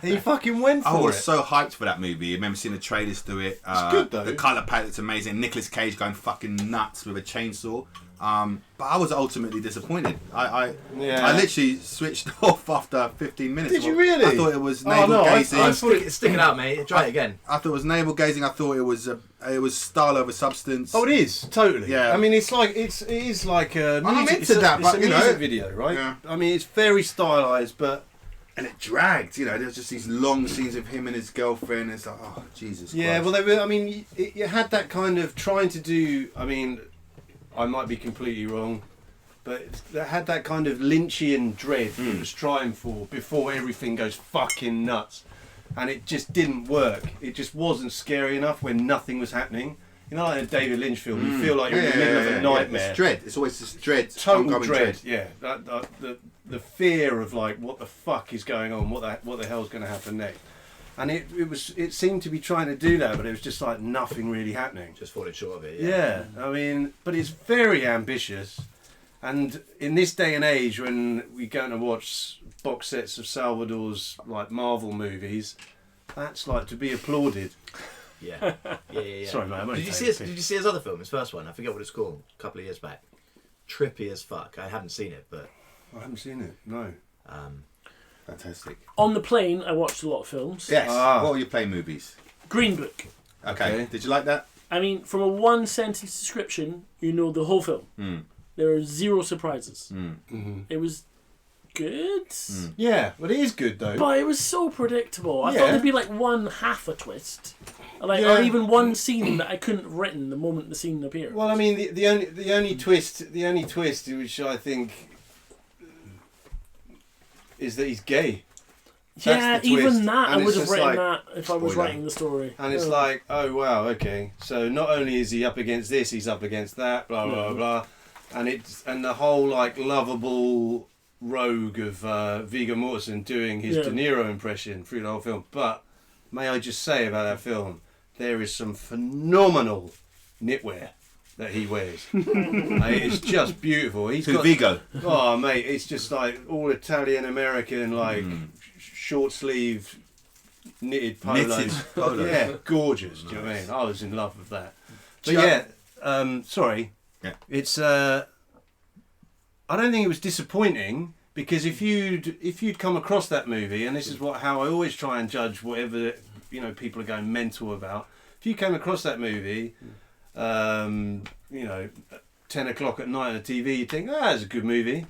He fucking went for I was it. so hyped for that movie. I remember seeing the trailers to it. It's good, though. The colour palette's amazing. Nicolas Cage going fucking nuts with a chainsaw. But I was ultimately disappointed. I literally switched off after 15 minutes. Did you really? I thought it was Oh, navel no, I- gazing. I Stick it out, mate. Try it again. I thought it was navel gazing. I thought it was style over substance. Oh, it is totally. Yeah. I mean, it is like a I'm music, into that, it's but, a you know, music video, right? yeah. I mean, it's very stylized, but And it dragged. You know, there was just these long scenes of him and his girlfriend. It's like, oh Jesus. yeah. Christ. Well, they were. I mean, it had that kind of trying to do. I mean, I might be completely wrong, but it had that kind of Lynchian dread it was trying for before everything goes fucking nuts, and it just didn't work. It just wasn't scary enough when nothing was happening. You know, like a David Lynch film, you feel like you're in the middle of a nightmare. It's dread. It's always this dread. Total ongoing dread. Yeah, the fear of like what the fuck is going on, what the hell's going to happen next, and it seemed to be trying to do that, but it was just like nothing really happening. Just falling short of it. Yeah, I mean, but it's very ambitious, and in this day and age when we're going to watch box sets of Salvador's like Marvel movies, that's like to be applauded. Yeah. Sorry, mate. I'm only Did you taking see a Did you see his other film? His first one. I forget what it's called. A couple of years back. Trippy as fuck. I haven't seen it, but I haven't seen it. No. Fantastic. On the plane, I watched a lot of films. Yes. Ah. What were your play movies? Green Book. Okay. Did you like that? I mean, from a one-sentence description, you know the whole film. There are zero surprises. It was good, Yeah, but it is good though. but it was so predictable. I Yeah. thought there'd be like one half a twist, like Yeah. or even one scene that I couldn't have written the moment the scene appeared. Well, I mean, the only twist which I think is that he's gay, yeah, the twist. even that And I it's would have just written like, that if I was spoiler. writing the story. and it's Yeah. like, oh wow, okay. So not only is he up against this, he's up against that, blah blah blah, and the whole like lovable rogue of Viggo Mortensen doing his Yeah. De Niro impression through the whole film. But may I just say about that film, there is some phenomenal knitwear that he wears. It's just beautiful. He's To got, Vigo. oh mate, it's just like all Italian American, like short sleeve knitted polos. Knitted polos. Yeah, gorgeous. Do you know what I mean? I was in love with that. But Ju- yeah, sorry. Yeah. It's I don't think it was disappointing, because if you'd come across that movie, and this is how I always try and judge whatever people are going mental about. If you came across that movie, 10 o'clock at night on the TV, you'd think, it's a good movie.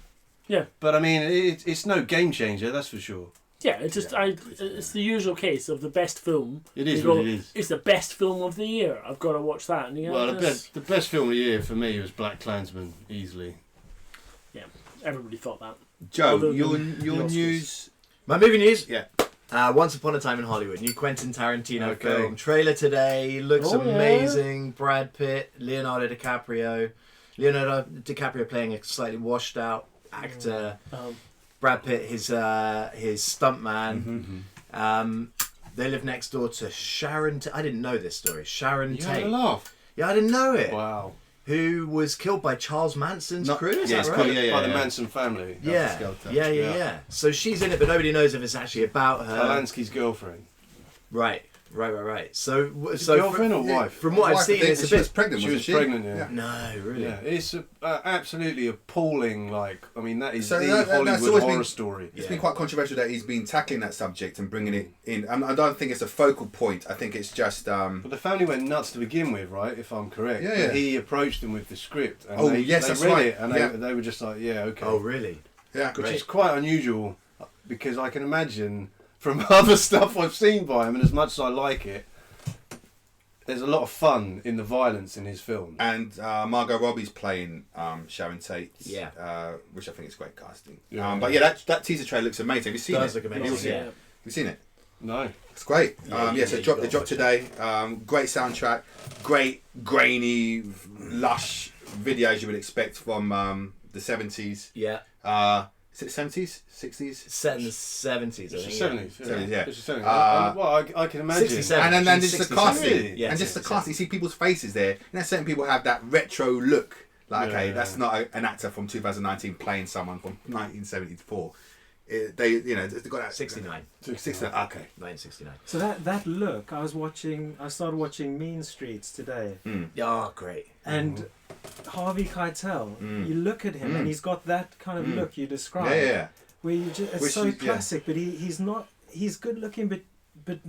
Yeah. But I mean, it's no game changer, that's for sure. Yeah, it's just it's the usual case of the best film. It is You what go, it is. It's the best film of the year. I've got to watch that. And you Well, go, the best film of the year for me was Black Klansman, easily. everybody thought that. Joe, Other your than the Oscars. news. my movie news. Yeah. Once Upon a Time in Hollywood, new Quentin Tarantino Okay. film. Trailer today, looks Oh, yeah. amazing. Brad Pitt, Leonardo DiCaprio playing a slightly washed out actor. Brad Pitt, his stuntman. They live next door to Sharon. I didn't know this story. Sharon You had Tate. a laugh. Yeah, I didn't know it. Wow. Who was killed by Charles Manson's Not- crew? Is yeah, that it's right? called- yeah, By the Manson family. Yeah. Skelter. Yeah. Yeah. So she's in it, but nobody knows if it's actually about her. Polanski's girlfriend. Right. So Girlfriend or wife? From what I've Wife, seen, I think, it's a she bit. was pregnant, She wasn't was she? pregnant, yeah. No, really. Yeah, it's absolutely appalling. Like, I mean, that is So the that's Hollywood always horror been- story. It's been quite controversial that he's been tackling that subject and bringing it in. I don't think it's a focal point. I think it's just. But the family went nuts to begin with, right? If I'm correct. Yeah, And yeah. he approached them with the script. And Oh, they, yes, they that's read right. it, and Yeah. they were just like, yeah, okay. Oh, really? Yeah. Which great. is quite unusual, because I can imagine from other stuff I've seen by him, and as much as I like it, there's a lot of fun in the violence in his film. And Margot Robbie's playing Sharon Tate. Yeah. Which I think is great casting. Yeah. But yeah, that teaser trailer looks amazing. Have you seen Does it? look Have you amazing. seen Yeah. it? Have you seen it? No. It's great. Yeah, So you it gotta dropped watch today. Great soundtrack. Great grainy, lush videos you would expect from the 70s. Yeah. Is it 70s? 60s? Set in the 70s, I It's the think. 70s. 70s, yeah. It's the 70s. Uh, I can imagine. 67. And then She's just the 67. casting. Really? Yeah, And just the 67. casting. You see people's faces there. You know, certain people have that retro look. Like, okay, Yeah. that's not an actor from 2019 playing someone from 1974. They've got that 69. 69. Okay. 1969. So that look, I started watching Mean Streets today, Oh, great. and Harvey Keitel, you look at him and he's got that kind of look you described. Yeah. Where you just, it's Which so is- yeah. classic, but he's good looking, but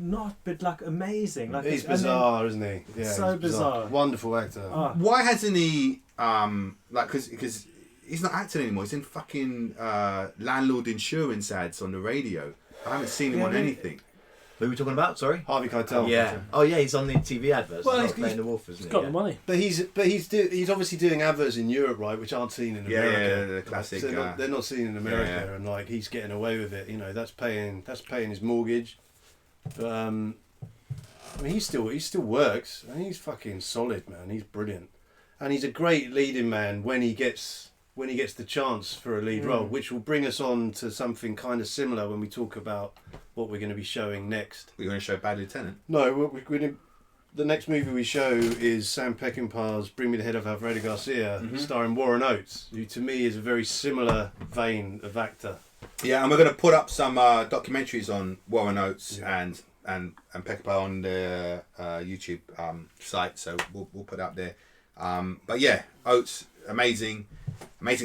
like amazing. Like He's and then- bizarre, isn't he? Yeah, So he's bizarre. Wonderful actor. Why hasn't he, because he's not acting anymore. He's in fucking landlord insurance ads on the radio. I haven't seen him Yeah, on but- anything. Who are we talking about? Sorry? Harvey Keitel. Yeah. Oh, yeah, he's on the TV adverts. Well, Well, he's- playing the wolf, isn't He's he? got Yeah. the money. But he's obviously doing adverts in Europe, right, which aren't seen in Yeah, America. the classic, So they're not seen in America, yeah. and like he's getting away with it. You know, that's paying his mortgage. But I mean, he still works, and he's fucking solid, man. He's brilliant, and he's a great leading man when he gets the chance for a lead role, which will bring us on to something kind of similar when we talk about what we're going to be showing next. We're going to show Bad Lieutenant. No, the next movie we show is Sam Peckinpah's Bring Me the Head of Alfredo Garcia, starring Warren Oates, who to me is a very similar vein of actor. Yeah, and we're going to put up some documentaries on Warren Oates and Peckinpah on the YouTube site, so we'll put it up there. But yeah, Oates, amazing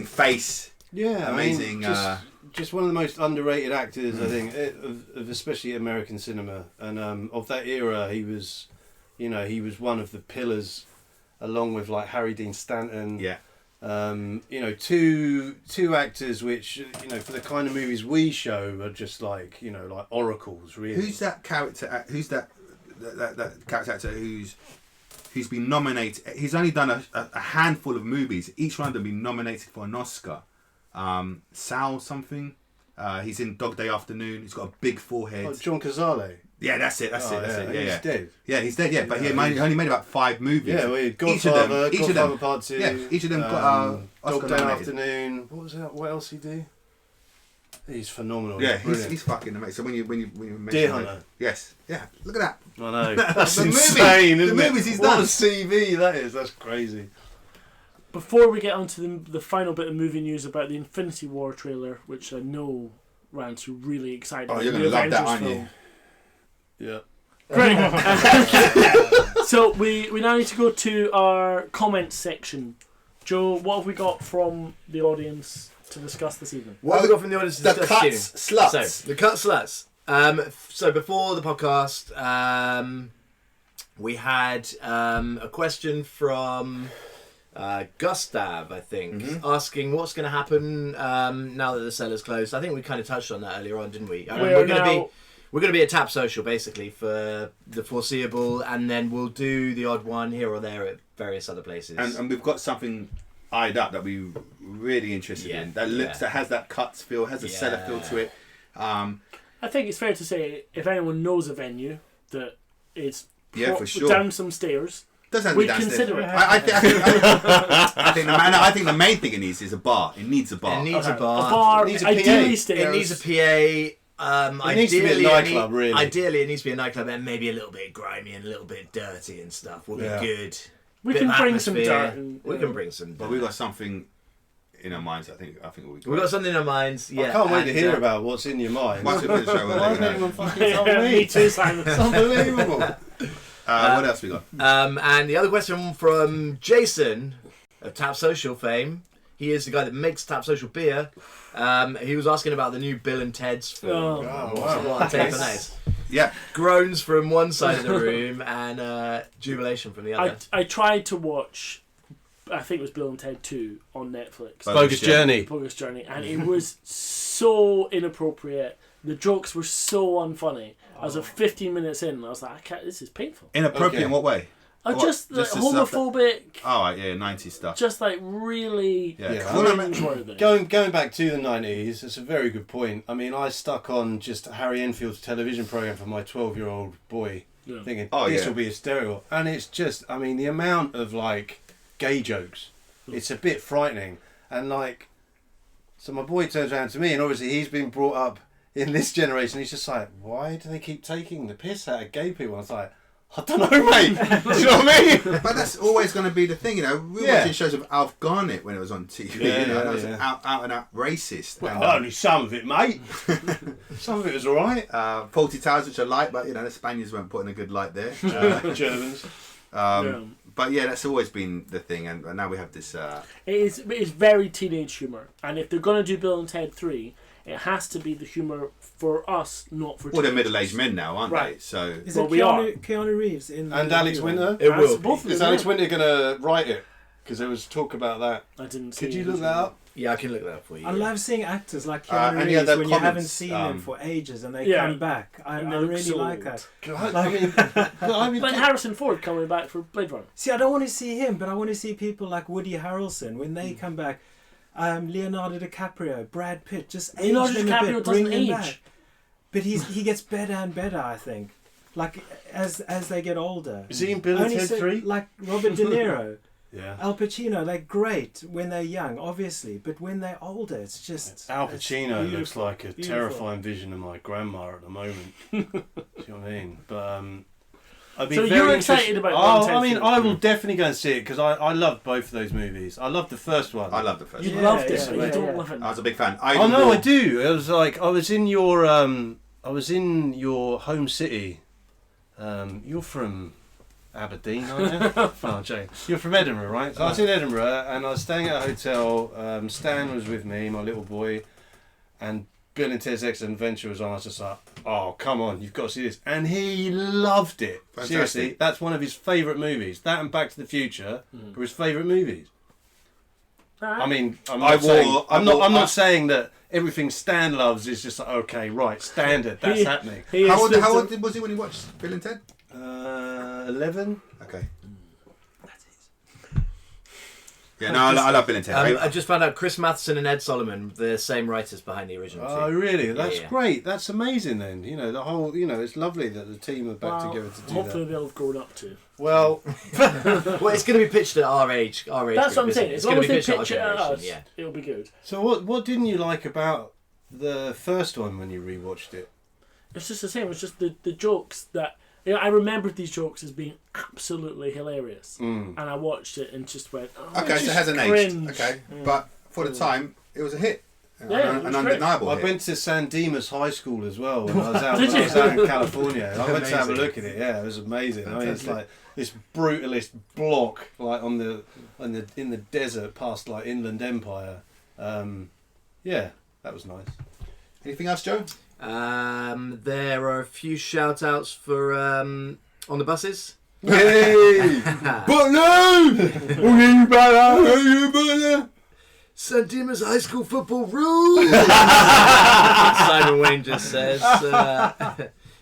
face. Yeah, amazing. I mean, just one of the most underrated actors, I think, of especially American cinema, and of that era. He was one of the pillars, along with like Harry Dean Stanton. Yeah. Two actors which, for the kind of movies we show are just like oracles, really. Who's that character? Who's that character actor who's been nominated? He's only done a handful of movies. Each one of them been nominated for an Oscar. Sal something. He's in Dog Day Afternoon. He's got a big forehead. Oh, John Cazale. Yeah, that's it. That's it. Yeah, he's dead. Yeah, he's dead. Yeah, but he only made about 5 movies. Yeah, Godfather Part 2. Yeah, each of them got Dog Oscar Day nominated. Afternoon. What was that? What else he do? He's phenomenal. Yeah, Brilliant. he's fucking amazing. So when you mention Deer Hunter. Yes. Yeah. Look at that. I know. That's The movie- insane, isn't the it? movies he's what done. a CV that is. That's crazy. Before we get on to the final bit of movie news about the Infinity War trailer, which I know Rance are really excited Oh, about. you're the gonna love that, Avengers aren't you? film. Yeah. Great. So we now need to go to our comments section. Joe, what have we got from the audience to discuss this evening? What have we got from the audience to The discuss cuts this evening? sluts. So, the cut sluts. So before the podcast, we had a question from Gustav, I think, asking what's going to happen now that the cellar's closed. I think we kind of touched on that earlier on, didn't we? We're going to be at Tap Social basically for the foreseeable, and then we'll do the odd one here or there at various other places. And we've got something eyed up that we're really interested in. That has that cuts feel, has a cellar feel to it. I think it's fair to say if anyone knows a venue that is For sure. down some stairs, Doesn't have to we be downstairs. consider it. I think the main thing it needs is a bar. It needs a bar. It needs a A bar. bar, It needs a ideally PA. stairs. It needs a PA. It needs to be a nightclub, really. Ideally, it needs to be a nightclub and maybe a little bit grimy and a little bit dirty and stuff. Would be good. We Bit can of bring some atmosphere. dirt. And, We can bring some. But we've got something in our minds. I think We've got something in our minds. Yeah, I can't wait to and, hear about what's in your mind. Once we finish the show, we'll Why let you hasn't know. anyone fucking told me? me too, Simon. It's unbelievable. What else we got? And the other question from Jason of Tap Social fame. He is the guy that makes Tap Social beer. He was asking about the new Bill and Ted's film. Oh. What a take on that is. Yeah. Groans from one side of the room and jubilation from the other. I tried to watch, I think it was Bill and Ted 2 on Netflix. Bogus Journey. Bogus Journey, and it was so inappropriate. The jokes were so unfunny. I was 15 minutes in, and I was like, this is painful. Inappropriate in what way? Just the stuff homophobic, Oh, right, yeah, 90s stuff. just like really Yeah. cringe-worthy. Going back to the 90s, it's a very good point. I mean, I stuck on just Harry Enfield's television programme for my 12-year-old boy, Yeah. thinking, Oh, this yeah. will be hysterical. And it's just, I mean, the amount of, like, gay jokes, it's a bit frightening. And, like, so my boy turns around to me, and obviously he's been brought up in this generation. He's just like, why do they keep taking the piss out of gay people? I was like, I don't know, mate. Do you know what I mean? But that's always going to be the thing, you know. We were Yeah. watching shows of Alf Garnett when it was on TV. Yeah, you know, yeah, that was yeah. out and out racist. Well, And, only some of it, mate. Some of it was all right. Faulty Towers, which I like, but you know the Spaniards weren't putting a good light there. Germans. But yeah, that's always been the thing, and now we have this. It's very teenage humour, and if they're gonna do Bill and Ted 3, it has to be the humour for us, not for. Well, they're teenagers. middle-aged men now, aren't Right. they? So Is Well, it we Keanu Reeves in And the Alex new one? Winter. It will. Both of Is them, Alex yeah. Winter going to write it? Because there was talk about that. I didn't see. Could you it. look that up? Yeah, I can look that up for you. I love seeing actors like and Keanu yeah, Reeves the when you haven't comments, seen them for ages and they Yeah. come back. I And they look really so like old. that. I mean, Like Harrison Ford coming back for Blade Runner. See, I don't want to see him, but I want to see people like Woody Harrelson when they come back. Leonardo DiCaprio, Brad Pitt, just age Leonardo them a DiCaprio bit, bring doesn't them age. back. But he gets better and better, I think. Like as they get older. is he in Bill and Only Ted so- 3? Like Robert De Niro, Yeah. Al Pacino, they're great when they're young, obviously, but when they're older, it's just Al it's Pacino looks beautiful, like a beautiful. terrifying vision of my grandma at the moment. Do you know what I mean? But I'd be So very you're excited interested- about Oh, Bill I mean, and Ted I will definitely go and see it because I loved both of those movies. I loved the first one. I love the first You one. loved it, yeah, but you yeah, don't yeah. love it. I was a big fan. Oh no, I do. It was like I was in your home city. You're from Aberdeen, aren't you? Oh, Jane. You're from Edinburgh, right? So I was in Edinburgh and I was staying at a hotel. Stan was with me, my little boy, and Bill and Ted's Excellent Adventure was on. I was just like, oh, come on, you've got to see this. And he loved it. Fantastic. Seriously, that's one of his favourite movies. That and Back to the Future were his favourite movies. I mean, I'm not saying that everything Stan loves is just like, okay, right, standard, that's happening. How old was he when he watched Bill and Ted? 11? Okay. Yeah, no, I love Bill and Ted. I just found out Chris Matheson and Ed Solomon, the same writers behind the original Oh, two. really? That's yeah. great. That's amazing then. You know, the whole, it's lovely that the team are back together to do hopefully that. they'll have grown up too. Well, Well, it's going to be pitched at our age. That's group, what I'm isn't saying. it? As It's long going as to they be pitched pitch it at at our us, generation. it'll be good. so what didn't you like about the first one when you rewatched it? It's just the same. It's just the jokes that I remembered these jokes as being absolutely hilarious, and I watched it and just went, oh, Okay, so it hasn't aged. cringe. Okay, but for the time, it was a hit. Yeah, it was an great. undeniable I hit. went to San Dimas High School as well when I was out, Did when I you? was out in California. I went to have a Amazing. look at it. Yeah, it was amazing. I mean, it's Fantastic. like this brutalist block, like in the desert past like Inland Empire. Yeah, that was nice. Anything else, Joe? There are a few shout outs for on the buses. Hey! Butler! St. Dimas High School football rules! Simon Wayne just says.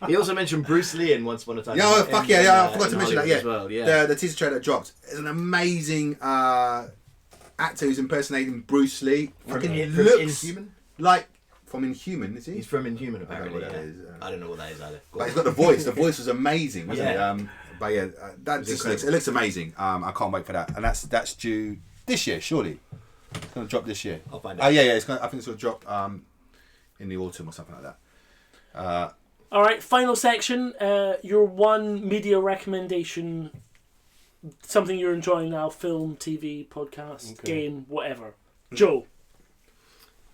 He also mentioned Bruce Lee in Once Upon a Time. Yeah, oh, fuck yeah, I forgot in to mention that, Hollywood yeah. as well, yeah. The teaser trailer dropped. It's an amazing actor who's impersonating Bruce Lee. From Fucking Inhuman? like from Inhuman, is he? He's from Inhuman, I don't know apparently. what that Yeah. is, I don't know what that is either. Go But on. he's got the voice. The voice was amazing, wasn't Yeah. it? But yeah, that was just incredible. looks amazing. I can't wait for that. And that's due this year, surely. It's gonna drop this year. I'll find Oh out. yeah. I think it's gonna drop in the autumn or something like that. All right, final section. Your one media recommendation, something you're enjoying now: film, TV, podcast, Okay. game, whatever. Joe.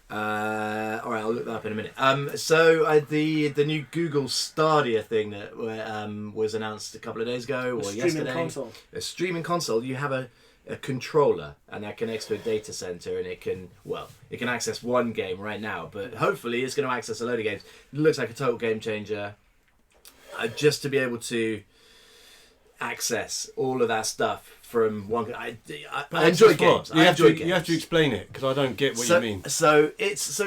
All right, I'll look that up in a minute. So the new Google Stadia thing that was announced a couple of days ago or Streaming yesterday. console. A streaming console. You have a controller, and that connects to a data center, and it can access one game right now, but hopefully it's going to access a load of games. It looks like a total game changer. Just to be able to access all of that stuff from one. I enjoy games. I enjoy games. You have to explain it because I don't get what so, you mean. So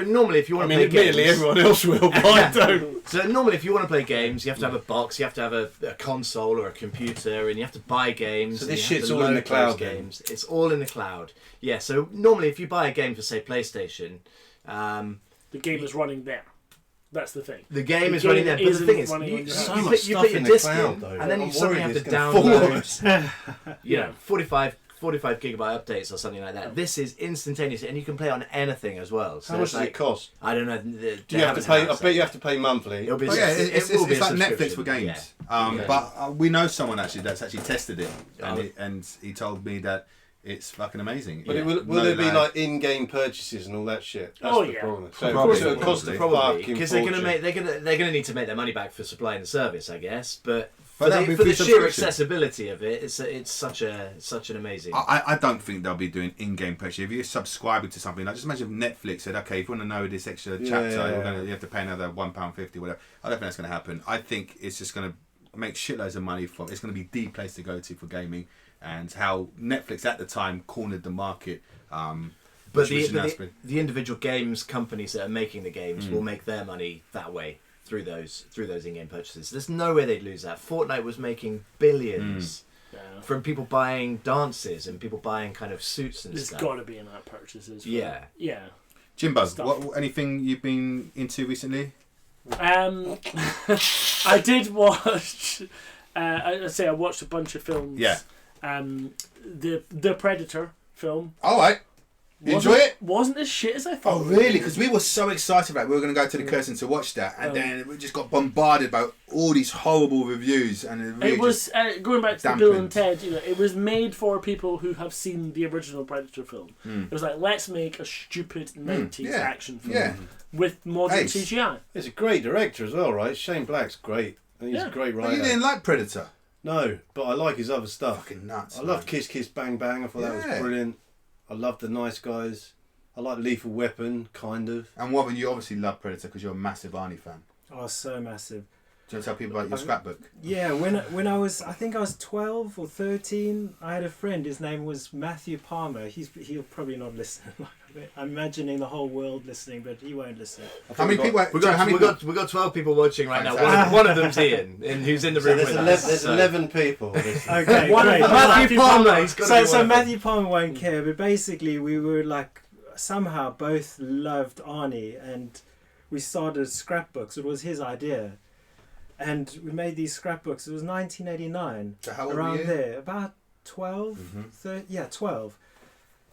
normally if you I want to mean, play admittedly, games, everyone else will, but I don't. So normally if you want to play games, you have to have a box, you have to have a console or a computer, and you have to buy games. So and this you have shit's to all in load the cloud those then? games. It's all in the cloud. Yeah. So normally if you buy a game for say PlayStation, The game is running there. That's the thing. the game The is running game there. But the isn't thing is, running on you, your So house. you much put stuff your in the disc cloud, in, though. and then you I'm suddenly worried have to it's gonna fall. download. You know, 45 gigabyte updates or something like that. This is instantaneous, and you can play on anything as well. So How much it's does like, it cost? I don't know. Do you have to pay? I bet you have to pay monthly. It'll be. Oh yeah, it's it will be a like Netflix subscription, for games. yeah. Yeah. But we know someone actually that's actually tested it, and, Oh. and he told me that it's fucking amazing. But Yeah. will No there be lag. like in-game purchases and all that shit? That's Oh, the yeah. problem. So Probably. so it costs a Probably fucking because they're fortune. gonna need to make their money back for supplying the service, I guess. But But that'd be for the free sheer subscription. accessibility of it, it's such an amazing. I don't think they'll be doing in-game purchase. If you're subscribing to something, like just imagine if Netflix said, "Okay, if you want to know this extra chapter, yeah. you have to pay another £1.50, whatever." I don't think that's going to happen. I think it's just going to make shitloads of money from. It's going to be the place to go to for gaming, and how Netflix at the time cornered the market. But which was announced. the individual games companies that are making the games will make their money that way through those in-game purchases. There's no way they'd lose that. Fortnite was making billions Yeah. from people buying dances and people buying kind of suits and There's stuff. got to be in-app purchases. Yeah. Yeah. Jimbo, Stuff. anything you've been into recently? I did watch. I watched a bunch of films. Yeah. The Predator film. All right. You enjoy it? Wasn't as shit as I thought. Oh really? Because we were so excited about it. We were going to go to the Curzon to watch that, and then we just got bombarded by all these horrible reviews, and it really It was going back to the Bill and dampened. Ted. It was made for people who have seen the original Predator film. It was like, let's make a stupid 90s yeah, action film yeah. with modern Ace. CGI. He's a great director as well, right? Shane Black's great. And he's Yeah. a great But writer. you didn't like Predator? No, but I like his other stuff. Fucking nuts. I love Kiss Kiss Bang Bang. I thought that Yeah. was brilliant. I love The Nice Guys. I like Lethal Weapon, kind of. And Wobbin, you obviously love Predator because you're a massive Arnie fan. Oh, so massive. Do you want to tell people about your scrapbook? Yeah, when I was, I think I was 12 or 13, I had a friend, his name was Matthew Palmer. He'll probably not listen. I'm imagining the whole world listening, but he won't listen. How many people? We Joe, how many got 12 people watching right now. Fantastic. One of them's Ian, and who's in the room with us. There's so. 11 people. listening. Okay, One of great. them- Matthew Palmer. He's got to be So one of them. Matthew Palmer won't care, but basically we were like, somehow both loved Arnie, and we started scrapbooks. It was his idea. And we made these scrapbooks. It was 1989. So how old around were you? there, about 12, 12.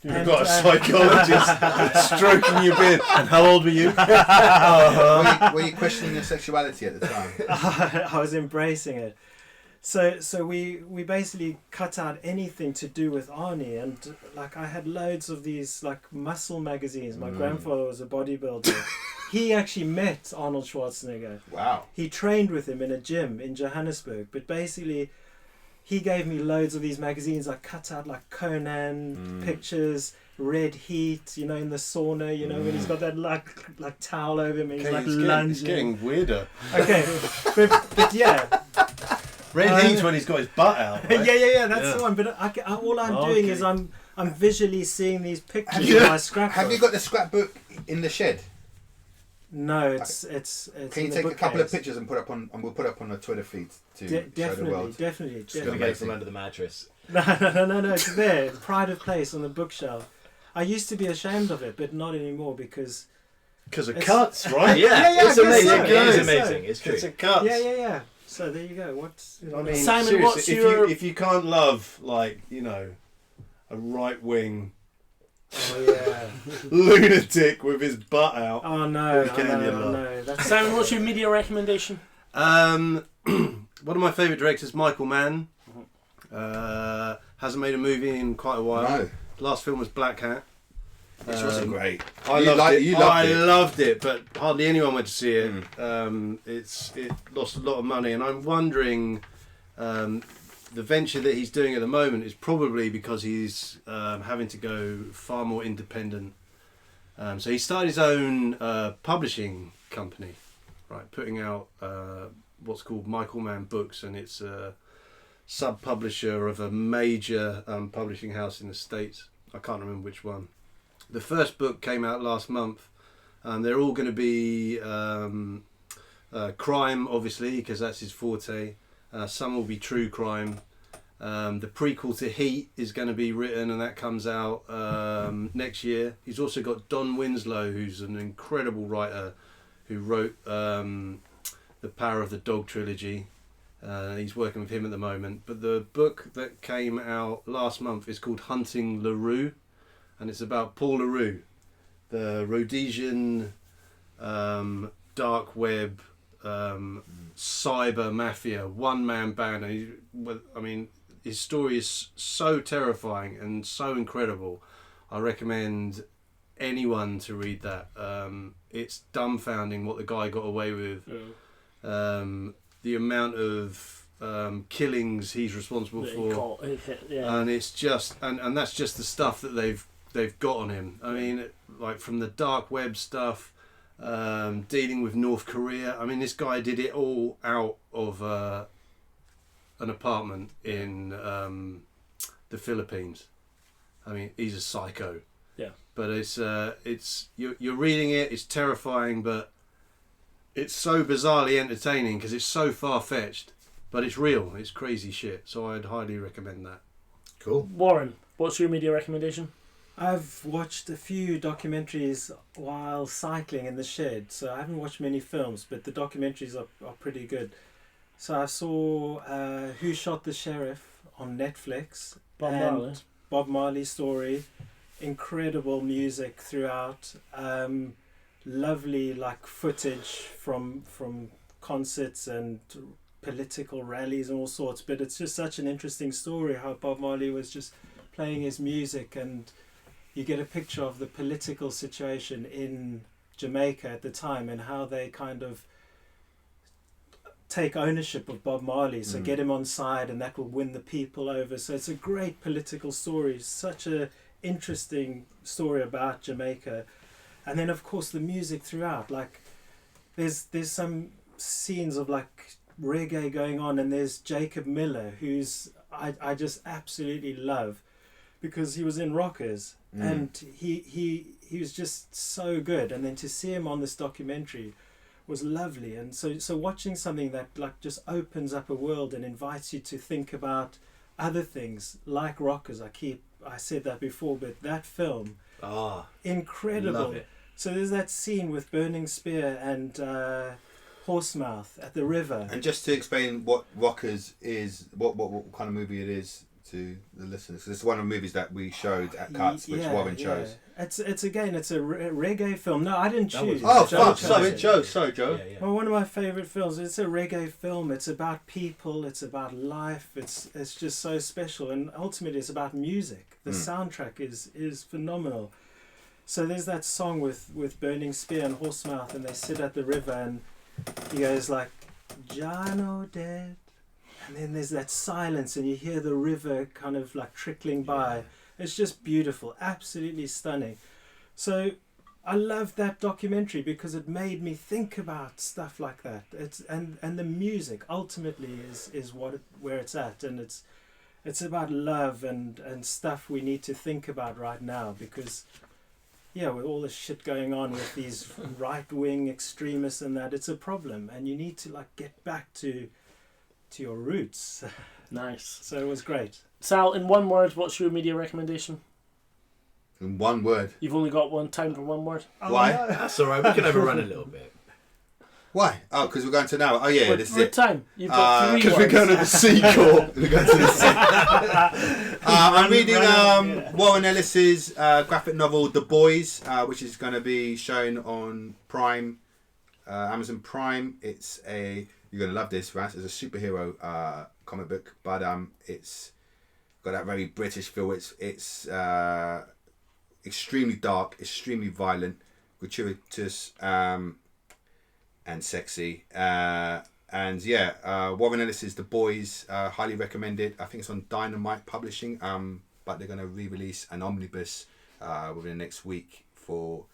You've And, got a psychologist stroking your beard. And how old were you? Were you questioning your sexuality at the time? I was embracing it. So we basically cut out anything to do with Arnie, and like I had loads of these like muscle magazines. My grandfather was a bodybuilder. He actually met Arnold Schwarzenegger. Wow. He trained with him in a gym in Johannesburg, but basically he gave me loads of these magazines. I cut out like Conan pictures, Red Heat, in the sauna, when he's got that like towel over him and he's like lunging. It's getting weirder. Okay, but yeah. Red Heat's when he's got his butt out. Right? yeah, that's Yeah. the one. But all I'm doing is I'm visually seeing these pictures in my scrapbook. Have you got the scrapbook in the shed? No, it's Can you in the take a couple of bookcase. pictures and put up on, and we'll put up on the Twitter feed to show the Definitely, world. definitely. Gonna Amazing. get it from under the mattress. No, it's there. Pride of place on the bookshelf. I used to be ashamed of it, but not anymore because Because of It's- cuts, right? Yeah, it's I guess amazing. so. It is Yeah, amazing. It's true. It's a cuts. yeah. So there you go. What's I mean, Simon, seriously, what's if your- if you can't love a right wing oh yeah. lunatic with his butt out. Oh no, What can you love? no. That's Simon, what's your media recommendation? One of my favourite directors, Michael Mann. Hasn't made a movie in quite a while. No, Last film was Black Hat. which wasn't great. I You loved liked- it. you loved I it. loved it, but hardly anyone went to see it. It lost a lot of money, and I'm wondering the venture that he's doing at the moment is probably because he's having to go far more independent. So he started his own publishing company, right, putting out what's called Michael Mann Books, and it's a sub-publisher of a major publishing house in the States. I can't remember which one. The first book came out last month. They're all going to be crime, obviously, because that's his forte. Some will be true crime. The prequel to Heat is going to be written, and that comes out next year. He's also got Don Winslow, who's an incredible writer, who wrote the Power of the Dog trilogy. He's working with him at the moment. But the book that came out last month is called Hunting LaRue, and it's about Paul LaRue, the Rhodesian dark web cyber mafia one-man band. And his story is so terrifying and so incredible. I recommend anyone to read that. It's dumbfounding what the guy got away with. The amount of killings he's responsible for. And it's just and that's just the stuff that they've got on him. I mean, like from the dark web stuff, dealing with North Korea. I mean, this guy did it all out of an apartment in the Philippines. I mean, he's a psycho. Yeah. But it's you're reading it. It's terrifying, but it's so bizarrely entertaining because it's so far-fetched. But it's real. It's crazy shit. So I'd highly recommend that. Cool. Warren, what's your media recommendation? I've watched a few documentaries while cycling in the shed, so I haven't watched many films, but the documentaries are pretty good. So I saw Who Shot the Sheriff on Netflix. Bob and Marley. Bob Marley's story. incredible music throughout. Lovely like footage from concerts and political rallies and all sorts. But it's just such an interesting story how Bob Marley was just playing his music, and you get a picture of the political situation in Jamaica at the time and how they kind of take ownership of Bob Marley, so get him on side and that will win the people over. So it's a great political story, such a interesting story about Jamaica. And then of course the music throughout, like there's some scenes of like reggae going on, and there's Jacob Miller, who's I just absolutely love, because he was in Rockers and he was just so good. And then to see him on this documentary was lovely. And so watching something that like just opens up a world and invites you to think about other things like Rockers. I said that before, but that film, incredible. Love it. So there's that scene with Burning Spear and Horsemouth at the river. And just to explain what Rockers is, what kind of movie it is to the listeners, 'cause it's one of the movies that we showed at Cuts, which Warren chose. It's a reggae film. No, I didn't choose. Oh, Joe fuck! chose Sorry, it. Joe. Sorry, Joe. Yeah. Well, one of my favourite films. It's a reggae film. It's about people. It's about life. It's just so special, and ultimately, it's about music. The soundtrack is phenomenal. So there's that song with Burning Spear and Horsemouth, and they sit at the river, and he goes like, "Jano dead," and then there's that silence, and you hear the river kind of like trickling by. It's just beautiful, absolutely stunning. So I loved that documentary because it made me think about stuff like that. And the music ultimately is where it's at, and it's about love and stuff we need to think about right now, because with all this shit going on with these right-wing extremists and that, it's a problem, and you need to like get back to your roots. Nice. So it was great. Sal, in one word, what's your media recommendation? In one word. You've only got time for one word. Why? That's all right. We can overrun a little bit. Why? Oh, because we're going to now. Oh yeah, this is With it. time. You've got 3 words. Because we're going to the Sea Court. We're going to the sea. I'm reading Warren Ellis's graphic novel The Boys, which is going to be shown on Prime, Amazon Prime. You're going to love this, Ras. It's a superhero comic book, but it's got that very British feel. It's extremely dark, extremely violent, gratuitous, and sexy. Warren Ellis's The Boys, highly recommended. I think it's on Dynamite Publishing, but they're going to re-release an omnibus within the next week for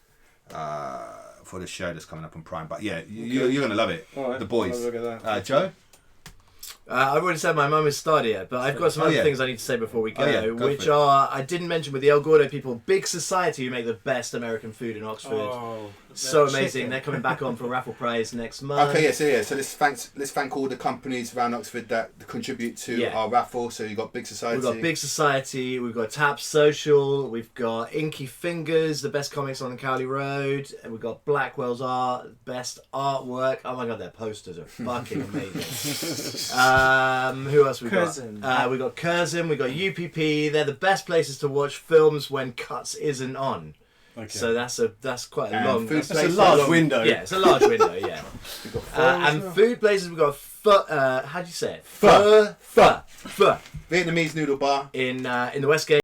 the show that's coming up on Prime. But yeah, you're going to love it. All right, The Boys. I'll look at that. Joe? I've already said my mum has started yet, but I've got some other things I need to say before we go, go which for it. are, I didn't mention with the El Gordo people, Big Society, who make the best American food in Oxford. So amazing. chicken. They're coming back on for raffle prize next month. Okay, so let's thank all the companies around Oxford that contribute to our raffle. So you've got Big Society. We've got Big Society, we've got Tap Social, we've got Inky Fingers, the best comics on the Cowley Road, and we've got Blackwell's Art, best artwork. Oh my god, their posters are fucking amazing. Who else we Curzon. got? We got Curzon, we got UPP. They're the best places to watch films when Cuts isn't on. Okay. So that's quite a And long. food That's a places. large window. Yeah, it's a large window. Yeah. We've got And food places, we've got how do you say it? Pho. Pho. Vietnamese noodle bar. In the Westgate.